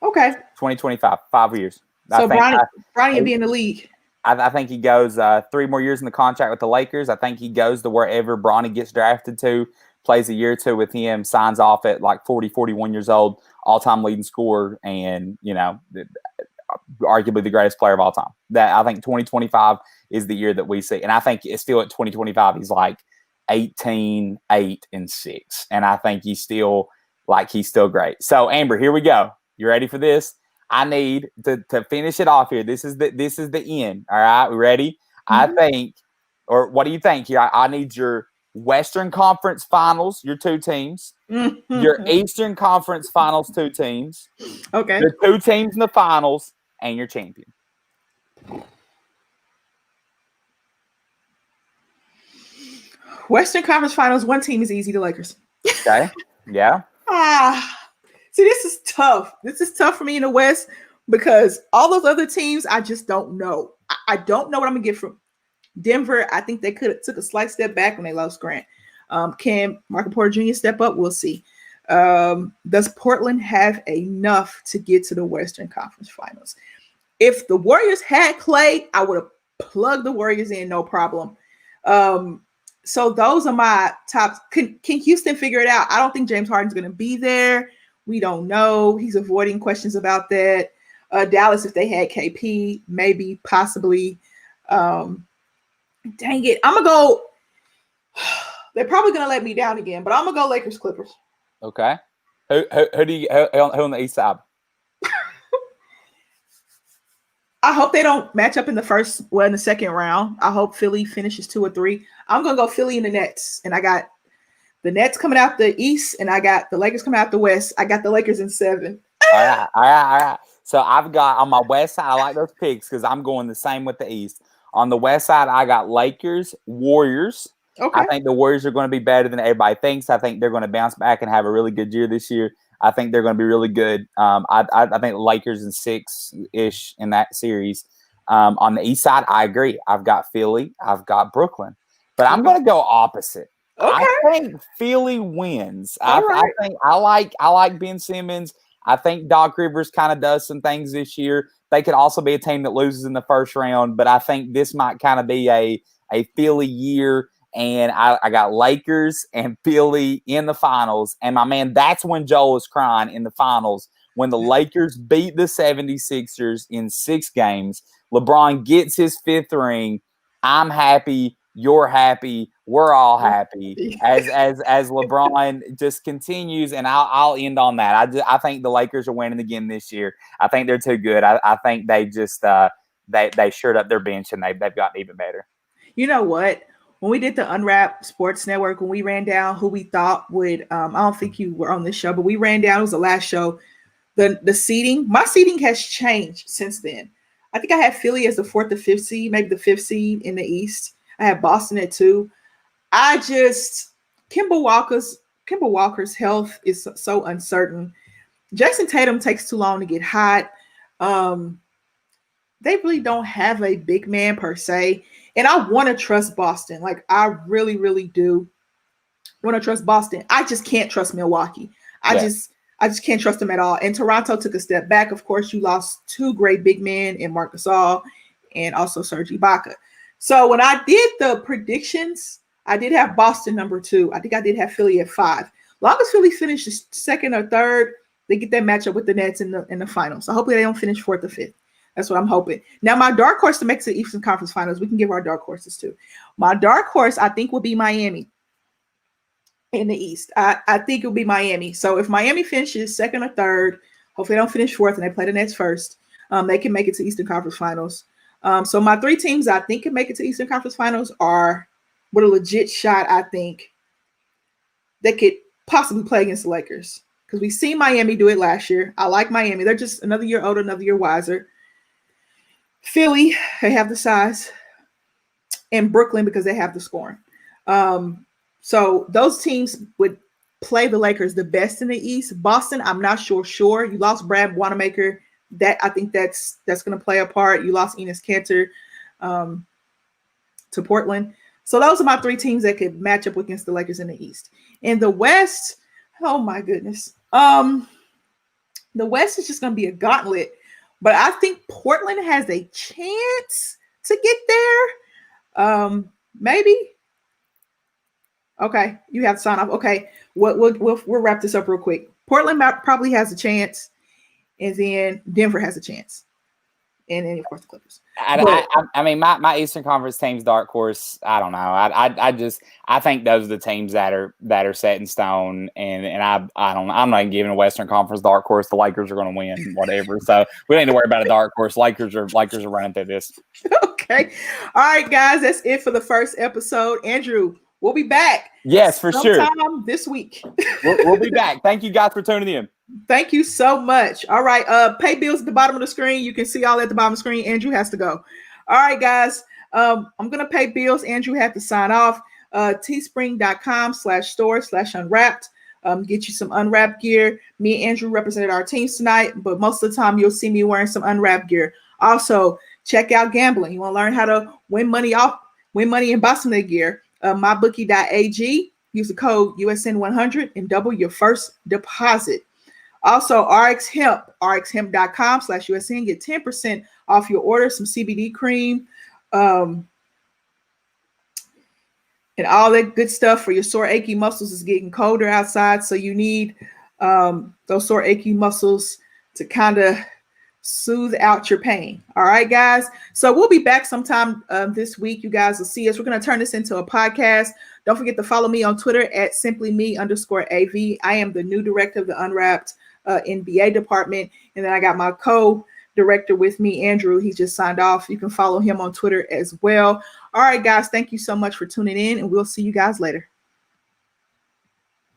Okay. 2025, 5 years. So Bronny will be in the league. I think he goes 3 more years in the contract with the Lakers. I think he goes to wherever Bronny gets drafted to, plays a year or 2 with him, signs off at like 40, 41 years old, all-time leading scorer, and, arguably the greatest player of all time. That I think 2025 is the year that we see. And I think it's still at 2025, he's like 18, 8, and 6. And I think he's still great. So, Amber, here we go. You ready for this? I need to finish it off here. This is the end. All right, we ready? Mm-hmm. I think, or what do you think here? I need your Western Conference Finals, your 2 teams, mm-hmm. your Eastern Conference Finals 2 teams, okay, the 2 teams in the finals, and your champion. Western Conference Finals, 1 team is easy, the Lakers. Okay, yeah. See, this is tough. This is tough for me in the West because all those other teams, I just don't know. I don't know what I'm going to get from Denver. I think they could have took a slight step back when they lost Grant. Can Michael Porter Jr. step up? We'll see. Does Portland have enough to get to the Western Conference Finals? If the Warriors had Clay, I would have plugged the Warriors in, no problem. So those are my tops. Can Houston figure it out? I don't think James Harden's going to be there. We don't know. He's avoiding questions about that. Dallas, if they had KP, maybe, possibly. Dang it. I'm going to go. They're probably going to let me down again, but I'm going to go Lakers Clippers. Okay. Who do you who on the East side? I hope they don't match up in the second round. I hope Philly finishes 2 or 3. I'm going to go Philly and the Nets. And I got the Nets coming out the East, and I got the Lakers coming out the West. I got the Lakers in 7. All right. So I've got on my West side, I like those picks because I'm going the same with the East. On the West side, I got Lakers, Warriors. Okay. I think the Warriors are going to be better than everybody thinks. I think they're going to bounce back and have a really good year this year. I think they're going to be really good. I think the Lakers in 6-ish in that series. On the East side, I agree. I've got Philly. I've got Brooklyn. But I'm going to go opposite. Okay. I think Philly wins. Right. I think I like Ben Simmons. I think Doc Rivers kind of does some things this year. They could also be a team that loses in the first round, but I think this might kind of be a Philly year. And I got Lakers and Philly in the finals. And my man, that's when Joel was crying in the finals. When the Lakers beat the 76ers in 6 games, LeBron gets his 5th ring. I'm happy. You're happy. We're all happy as LeBron just continues. And I'll end on that. I think the Lakers are winning again this year. I think they're too good. I think they just they shored up their bench and they've gotten even better. You know what? When we did the Unwrapped Sports Network, when we ran down who we thought would, I don't think you were on this show, but we ran down, it was the last show, the seeding. My seeding has changed since then. I think I had Philly as the 4th or 5th seed, maybe the 5th seed in the East. I had Boston at 2. Kemba Walker's health is so uncertain. Jason Tatum takes too long to get hot. They really don't have a big man per se. And I want to trust Boston. Like, I really, really do want to trust Boston. I just can't trust Milwaukee. I just can't trust them at all. And Toronto took a step back. Of course, you lost 2 great big men in Marc Gasol and also Serge Ibaka. So when I did the predictions, I did have Boston number 2. I think I did have Philly at 5. Long as Philly finishes 2nd or 3rd, they get that matchup with the Nets in the finals. So hopefully they don't finish 4th or 5th. That's what I'm hoping. Now, my dark horse to make it to the Eastern Conference Finals, we can give our dark horses too. My dark horse, I think, will be Miami in the East. I think it will be Miami. So if Miami finishes 2nd or 3rd, hopefully they don't finish 4th and they play the Nets first, they can make it to Eastern Conference Finals. So my 3 teams I think can make it to Eastern Conference Finals are, with a legit shot, I think, that could possibly play against the Lakers. Because we seen Miami do it last year. I like Miami. They're just another year older, another year wiser. Philly, they have the size. And Brooklyn, because they have the scoring. So those teams would play the Lakers the best in the East. Boston, I'm not sure. You lost Brad Wanamaker. I think that's going to play a part. You lost Enes Kanter to Portland. So those are my three teams that could match up against the Lakers in the East. In the West, oh my goodness. The West is just going to be a gauntlet. But I think Portland has a chance to get there. Maybe. Okay, you have to sign off. Okay, we'll wrap this up real quick. Portland probably has a chance, and then Denver has a chance, and then of course the Clippers. I mean, my Eastern Conference team's dark horse. I don't know. I think those are the teams that are set in stone, and I'm not giving a Western Conference dark horse. The Lakers are going to win, whatever. So we don't need to worry about a dark horse. Lakers are running through this. Okay, all right, guys, that's it for the first episode. Andrew, we'll be back. Yes, for sure. This week. we'll be back. Thank you guys for tuning in. Thank you so much. All right. Pay bills at the bottom of the screen. You can see all at the bottom of the screen. Andrew has to go. All right, guys. I'm going to pay bills. Andrew had to sign off. teespring.com/store/unwrapped. Get you some unwrapped gear. Me and Andrew represented our teams tonight, but most of the time you'll see me wearing some unwrapped gear. Also, check out gambling. You want to learn how to win money and buy some of that gear. Mybookie.ag. Use the code USN100 and double your first deposit. Also, RX Hemp, rxhemp.com/USN. Get 10% off your order, some CBD cream, and all that good stuff for your sore, achy muscles. Is getting colder outside, so you need those sore, achy muscles to kind of soothe out your pain. All right, guys. So we'll be back sometime this week. You guys will see us. We're going to turn this into a podcast. Don't forget to follow me on Twitter at simplyme_AV. I am the new director of the Unwrapped NBA department. And then I got my co-director with me, Andrew. He just signed off. You can follow him on Twitter as well. All right, guys. Thank you so much for tuning in, and we'll see you guys later.